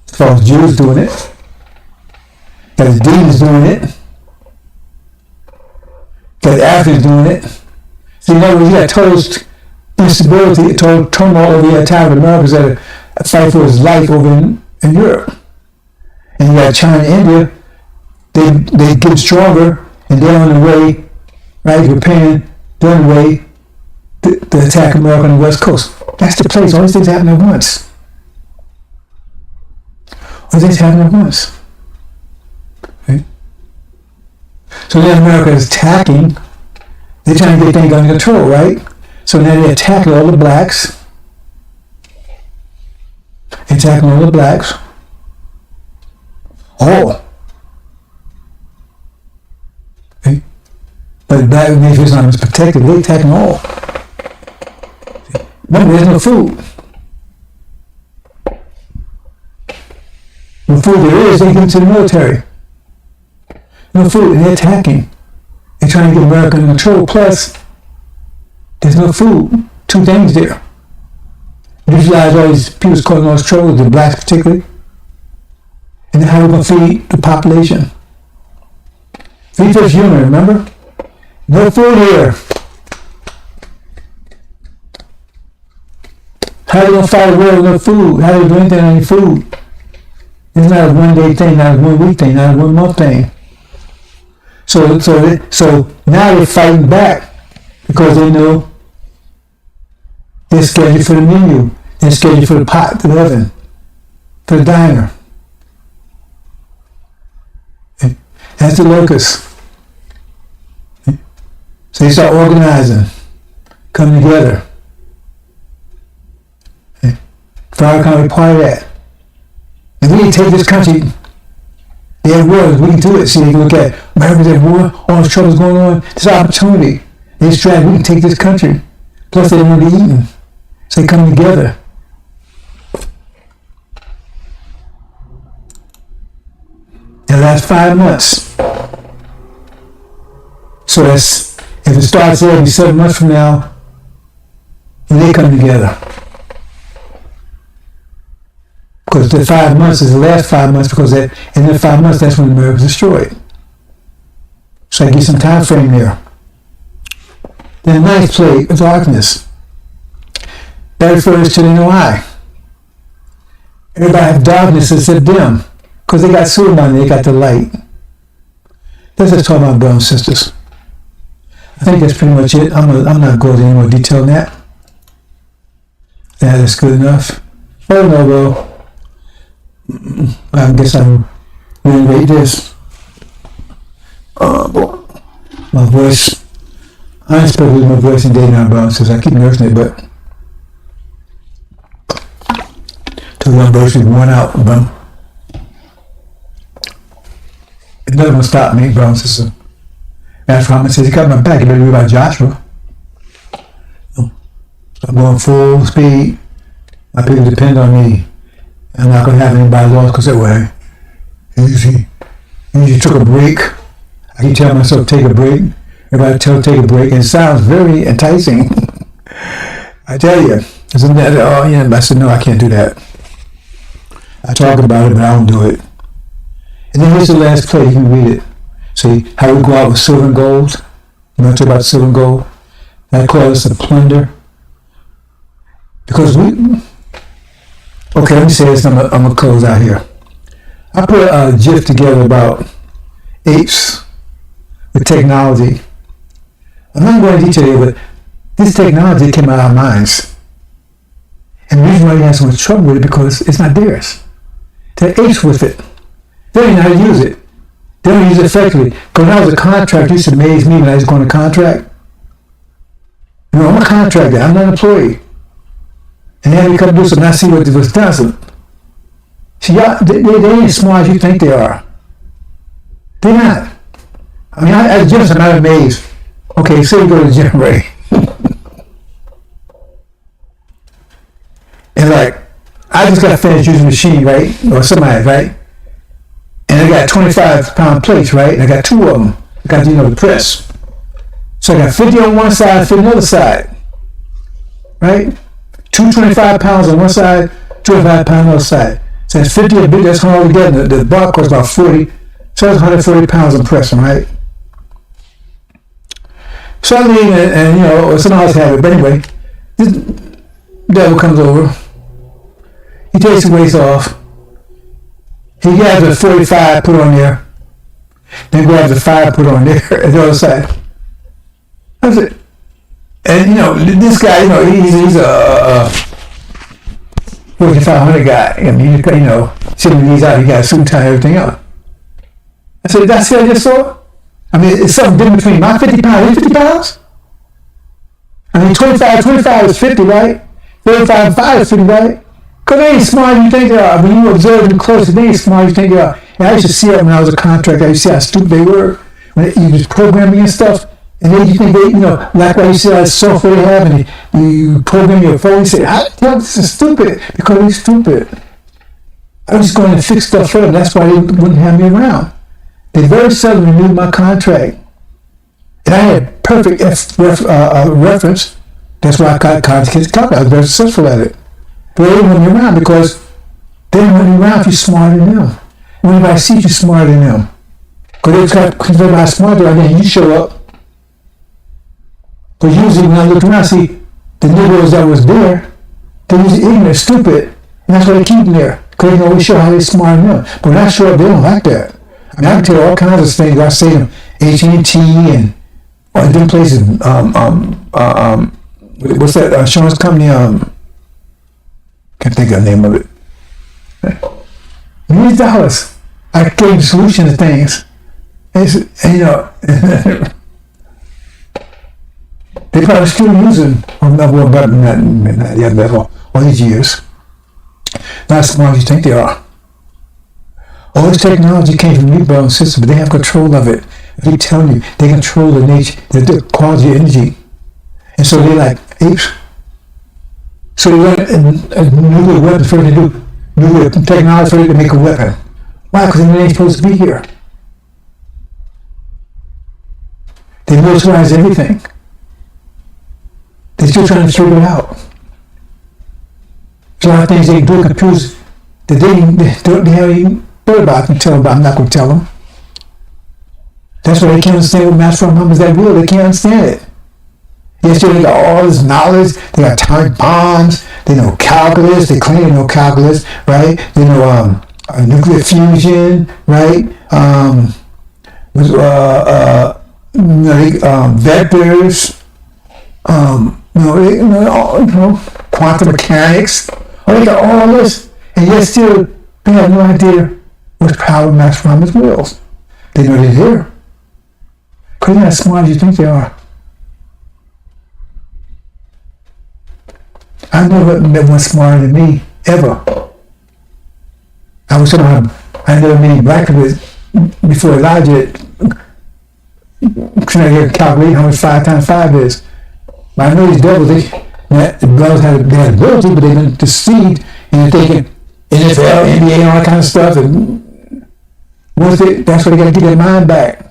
false Jews doing it, got the demons doing it, got the Africans doing it. So in other words, you got total instability, total turmoil over the entire Americans that fight for his life over in Europe. And you got China and India, they get stronger and they're on the way, right? Japan, they're on the way to attack America on the West Coast. That's the place. All these things happen at once. All these things happen at once. Okay? So then America is attacking. They're trying to get things under control, right? So now they're attacking all the blacks. Attacking all the blacks. All. Okay? But the black nation is not protected. They're attacking all. Remember, there's no food. The food there is, they give it to the military. No food, and they're attacking. They're trying to get America under control. Plus, there's no food. Two things there. Utilize all these people's causing all this trouble, the blacks particularly. And then how are we going to feed the population? Feed first human, remember? No food here. How are you going to fight a war with no food? How do you do anything on your food? It's not a one-day thing, not a one-week thing, not a one-month thing. So now they're fighting back because they know they're scheduled for the menu, they're scheduled for the pot, the oven, for the diner. Okay. That's the locus. Okay. So they start organizing, coming together. Okay. Fire can't be part of that. And we can take this country. There was, we can do it. See, you can look at America's at war, all the troubles going on. This opportunity. They strategy, we can take this country. Plus, they don't want to be eaten. So they come together. The last 5 months. So that's, if it starts there, it'll be 7 months from now, when they come together. Because the 5 months is the last 5 months, because in the 5 months, that's when America was destroyed. So I give some time frame there. Then the ninth plague of darkness. That refers to the Noi. Everybody have darkness except them, because they got sewer money, they got the light. Let's just talk about brothers and sisters. I think that's pretty much it. I'm not going into any more detail than that. That's good enough. Oh no, bro. I guess I'm really rate this. Boy. My voice. I ain't supposed to lose my voice in day now, bro, since I keep nursing it, but So one virtually worn out, but it never gonna stop me, brother and sister. Master Muhammad says, he got my back, you better read about Joshua. So I'm going full speed. My people depend on me. I'm not gonna have anybody lost because that way. He took a break. I keep telling myself, take a break. Everybody take a break. And it sounds very enticing. I tell you. Isn't that, oh yeah, I said, no, I can't do that. I talk about it, but I don't do it. And then here's the last play, you can read it. See, how we go out with silver and gold. You know, talk about silver and gold. That calls us a plunder. Because okay, let me say this, I'm going to close out here. I put a GIF together about apes with technology. I'm not going into detail, but this technology came out of our minds. And the reason why they have so much trouble with it because it's not theirs. They're apes with it. They don't know how to use it. They don't use it effectively. Because when I was a contractor, it used to amaze me when I was going to contract. You know, I'm a contractor. I'm not an employee. And then we come do something, I see what was done. So, see, y'all, they ain't as smart as you think they are. They're not. I mean, as a gym, I'm not amazed. Okay, say you go to the gym, right? And like, I just got finished using the machine, right? Or somebody, right? And I got 25-pound plates, right? And I got two of them. I got, the press. So I got 50 on one side, 50 on the other side. Right? 225 pounds on one side, 25 pounds on the other side. So that's 50 a bit, that's all together. The bar costs about 40. So that's 140 pounds of pressing, right? So I leave and somebody else have it. But anyway, this devil comes over. He takes the weights off. He grabs a 45, put on there. Then grabs a 5, put on there at the other side. That's it. And this guy, he's a 4,500 guy. I mean, sitting these out, he got a suit tie and everything else. I said, that's what I just saw? I mean, it's something different between my 50 pounds and 50 pounds? I mean, 25 is 50, right? 35 5 is 50, right? Because they ain't smart as you think they are. When you observe them closely, they ain't smart as you think they are. And I used to see it when I was a contractor. I used to see how stupid they were. When you was programming and stuff. And then you think they, like what you see all that software they have, and you program your phone, you say, this is stupid, because they're stupid. I was just going to fix stuff for them. That's why they wouldn't have me around. They very seldom renewed my contract. And I had perfect reference. That's why I got Kids Company. I was very successful at it. But they didn't want me around because they didn't want me around if you're smarter than them. When anybody sees you smarter than them. Because everybody's smarter, and then you show up. But usually when I look around, see, the Negroes that was there, they're usually ignorant, stupid, and that's why they keep them there. Because they always show how they're smarter than them. But when I show up, they don't like that. I mean, I can tell all kinds of things. I say them, AT&T and different places. What's that insurance company? Can't think of the name of it. $1 I gave the solution to things. And they probably still using not the other level all these years. Not as smart as you think they are. All this technology came from you, brother and sister, but they have control of it. If they tell you, they control the nature, the quality of energy. And so they're like apes. So they run a nuclear weapon for them to do, nuclear technology for them to make a weapon. Why? Because they ain't supposed to be here. They militarize everything. They're still trying to figure it out. There's a lot of things they can do with computers that they haven't even thought about. I can tell them, but I'm not going to tell them. That's why they can't understand what math from numbers that real. They can't understand it. Yes, they got all this knowledge. They got atomic bombs. They know calculus. They claim they know calculus, right? They know nuclear fusion, right? Vectors. Quantum mechanics. They got all this, and yet still they have no idea what power Max Rahman's wills. They know they're here. Because they're not as smart as you think they are. I've never met one smarter than me, ever. I was talking about, I never made black people before Elijah. Trying to calculate how much 5 times 5 is. But I know these devils, the brothers had ability, but they've been deceived into thinking NFL, NBA, and all that kind of stuff. And that's where they got to get their mind back.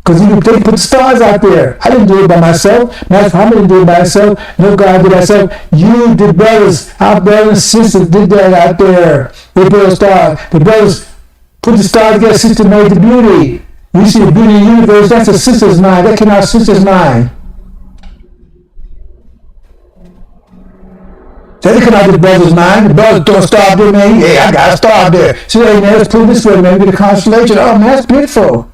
Because they put stars out there. I didn't do it by myself. Master Muhammad didn't do it by himself. No God did that self. You, the brothers, our brothers and sisters did that out there. They built stars. The brothers put the stars together. Sister made the beauty. You see the beauty of the universe. That's a sister's mind. That came out of sister's mind. That didn't come out of the brother's mind. The brothers throw a star up there, man. Hey, I got a star up there. So, hey, man, let's put it this way, man. Get a constellation. Oh, man, that's beautiful.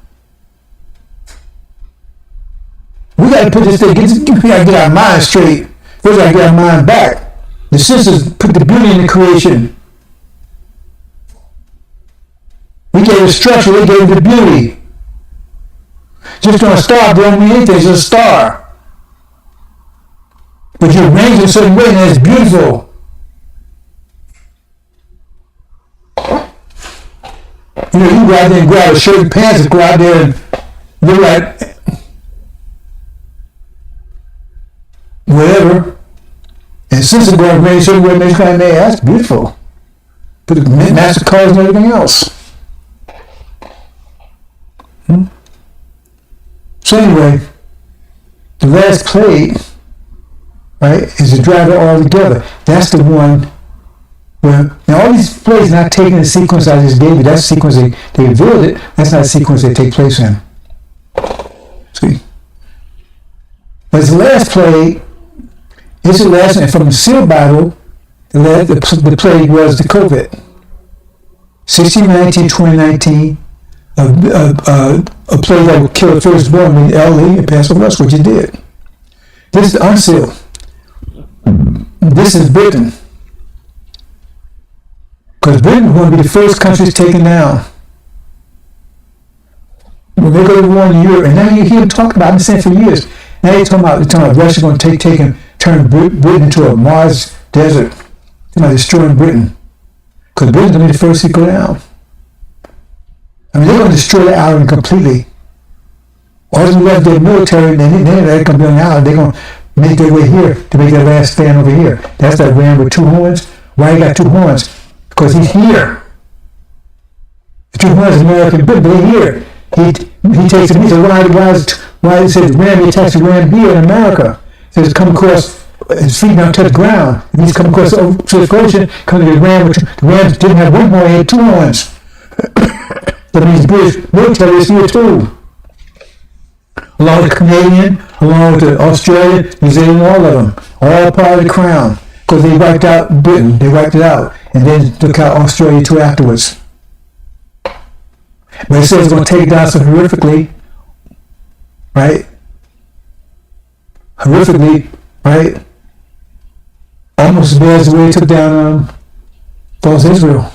We got to put this thing, we got to get our mind straight. We got to get our mind back. The sisters put the beauty in the creation. We gave it structure, they gave it the beauty. Just on a star don't mean anything, it's a star. But you arrange it a certain way and it's beautiful. You know, you go out there and grab a shirt and pants and go out there and look like whatever, and sister go and arrange a certain way, makes kind of, man, that's beautiful. Put the master colors and everything else. So anyway, the last plague, right, is to drive it all together. That's the one where, now all these plagues not taking the sequence I just gave you. That's the sequence they revealed it. That's not the sequence they take place in. See? But it's the last plague. It's the last, and from the sealed Bible, the plague was the COVID. 1619, 2019. A plague that would kill the firstborn in LA and pass over us, what you did. This is unsealed. This is Britain. Because Britain was going to be the first countries taken down. When they go to war in Europe, and now you hear them talk about it, I've been saying for years. Now they're talking about Russia going to turn Britain into a Mars desert. They're talking about destroying Britain. Because Britain's going to be the first to go down. I mean, they're going to destroy the island completely. All they left their military, they're going to be on the island. They're going to make their way here to make their last stand over here. That's that ram with 2 horns. Why he got 2 horns? Because he's here. The 2 horns is American, but they're here. He takes it. He says, why it says ram, he attacks the ram here in America. It says come across, his feet don't touch ground. It means come across the Pacific Ocean, come to the ram, the ram didn't have 1 horn, he had 2 horns. That means British military is here too. Along with the Canadian, along with the Australian, New Zealand, all of them. All part of the crown. Because they wiped out Britain, they wiped it out. And then took out Australia too afterwards. But it says it's going to take it down so horrifically, right? Horrifically, right? Almost as bad as the way it took down false Israel.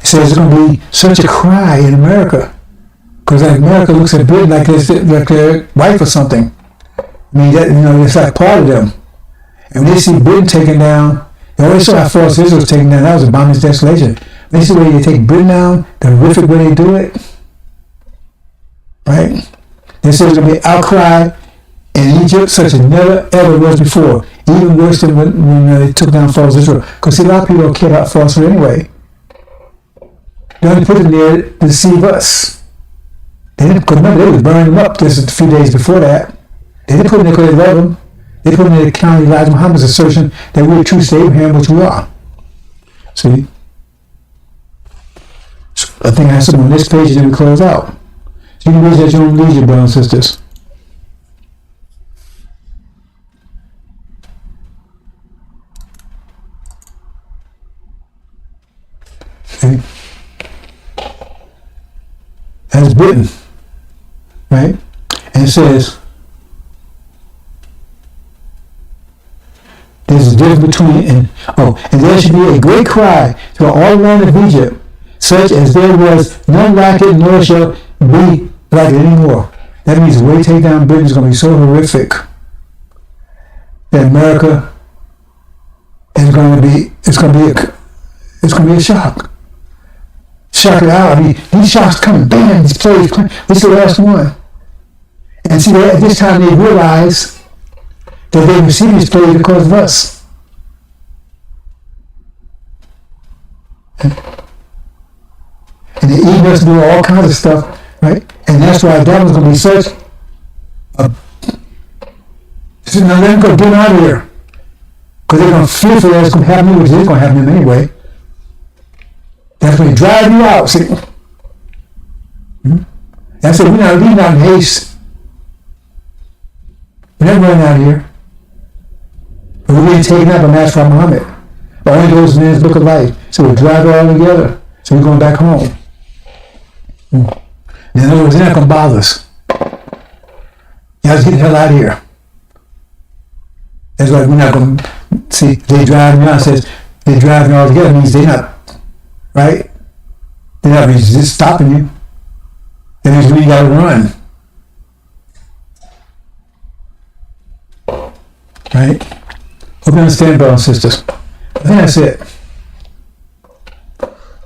It says it's going to be such a cry in America. Because like America looks at Britain like their wife or something. I mean, that, it's like part of them. And when they see Britain taken down, they always saw how false Israel was taken down. That was a bombing desolation. When they see the way they take Britain down, the horrific way they do it, right? They say there's going to be an outcry in Egypt such as never ever was before. Even worse than when they took down false Israel. Because a lot of people don't care about falsehood anyway. They only put them there to deceive us. They didn't, because remember, they was burning them up just a few days before that. They didn't put them there because they love them. They put them there to counter Elijah Muhammad's assertion that we're true to Abraham, which we are. See? So I think I have something on this page and then we close out. So you can read at your own leisure, brothers and sisters. See? That's Britain. Right? And it says, there's a difference between, and there should be a great cry through all the land of Egypt, such as there was none like it, nor shall be like it anymore. That means the way to take down Britain is going to be so horrific that America is going to be, it's going to be a shock. shock it out. I mean, these shocks coming, bam, these plays, this is the last one. And see, at this time they realize that they received these plays because of us. And they're eating us, doing all kinds of stuff, right? And that's why that was going to be such a... So now they're going to get out of here. Because they're going to fear for that it's going to happen, which is going to happen to them anyway. That's when they drive you out. See? That's it. We're not leaving out in haste. We're never running out of here. But we're being taken out by Master Muhammad. But only those in his book of life. So we'll drive it all together. So we're going back home. In other words, they're not going to bother us. Y'all just get the hell out of here. That's why we're not going to see. They drive me out. Says they drive me all together means they're not right. They're not just stopping you. That means we got to run. Right? Hope you understand, brothers and sisters. I think that's it.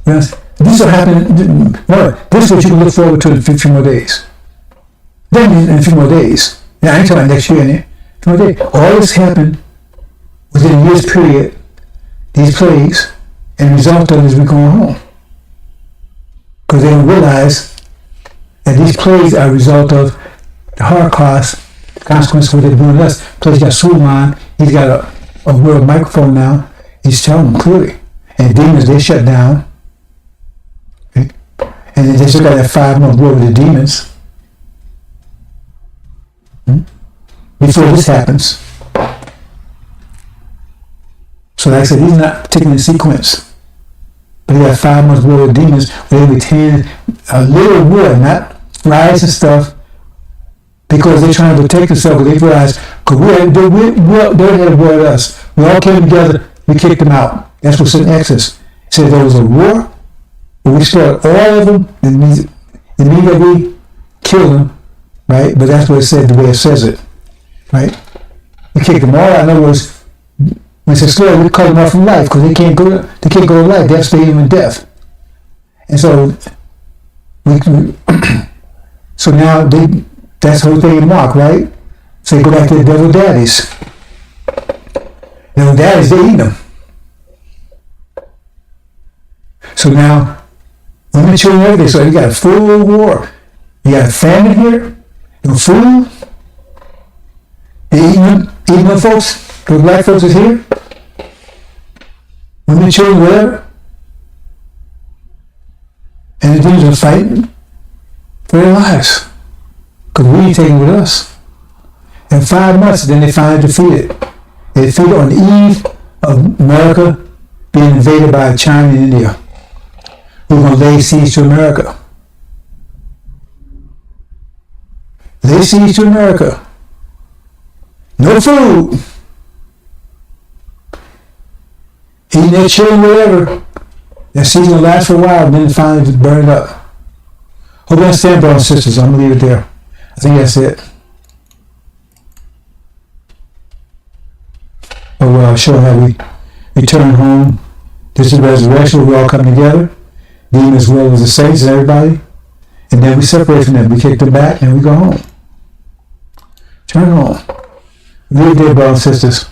Yes. This will happen. No, this is what you can look forward to in a few more days. Then in a few more days. Yeah, I ain't talking next year. A few more days. All this happened within a year's period. These plagues, and the result of it is we're going home. Because they don't realize that these plagues are a result of the Holocaust, the consequences of what they're doing to us. Plus, you got Suleiman. He's got a world microphone now. He's telling them clearly. And demons, they shut down. Okay? And they still got that 5-month war with the demons. Before this happens. So like I said, he's not particularly in sequence. But he got 5 months war with demons where they retain a little war, not riots and stuff, because they're trying to protect themselves. They realize, because they had a war with us. We all came together, we kicked them out. That's what's in Exodus. It said there was a war, but we spared all of them. It means that we killed them, right? But that's what it said, the way it says it, right? We kicked them all out. In other words, when it says slaughter, we cut them off from life because they can't go to life. They have to stay in death. And so, so now that's the whole thing in Mark, right? So they go back to the devil daddies. Devil daddies, they eat them. So now, women, children, everything. So you got a full war. You got a famine here, no food. They eating them folks. The black folks is here. Women, children, whatever. And the dudes are fighting for their lives. Because we ain't taking with us. In 5 months, then they finally defeated. They defeated on the eve of America being invaded by China and India. We're going to lay siege to America. Lay siege to America. No food. Eating their children, whatever. That season will last for a while, and then finally burn it up. Hope you understand, brothers and sisters. I'm going to leave it there. I think that's it. Oh, well, I'll show how we return home. This is the resurrection. We all come together. Being as well as the saints and everybody. And then we separate from them. We kick them back and we go home. Turn home. Leave it there, brothers and sisters.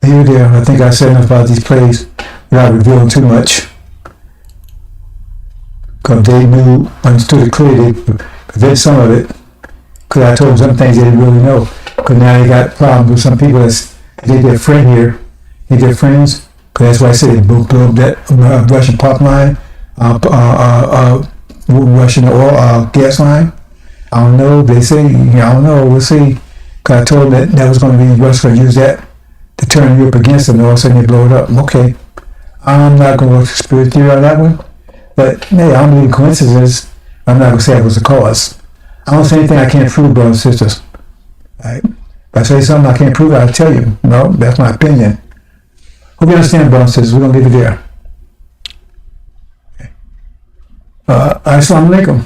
Leave it there. I think I said enough about these plays without revealing too much. Because they understood it clearly. They prevent some of it. Because I told them some things they didn't really know. Because now they got problems with some people they their friend here. They their friends. Because that's why I said they blew up that Russian pop line, Russian oil gas line. I don't know. They say, I don't know. We'll see. Because I told them that was going to be Russia going to use that to turn Europe against them. And all of a sudden they blow it up. Okay. I'm not going to work spirit theory on that one. But hey, I don't believe in coincidences. I'm not going to say it was the cause. I don't say anything I can't prove, brothers and sisters. Right? If I say something I can't prove, I'll tell you. No, that's my opinion. Hope you understand, brothers and sisters. We're going to leave it there. Okay. Assalamu alaikum.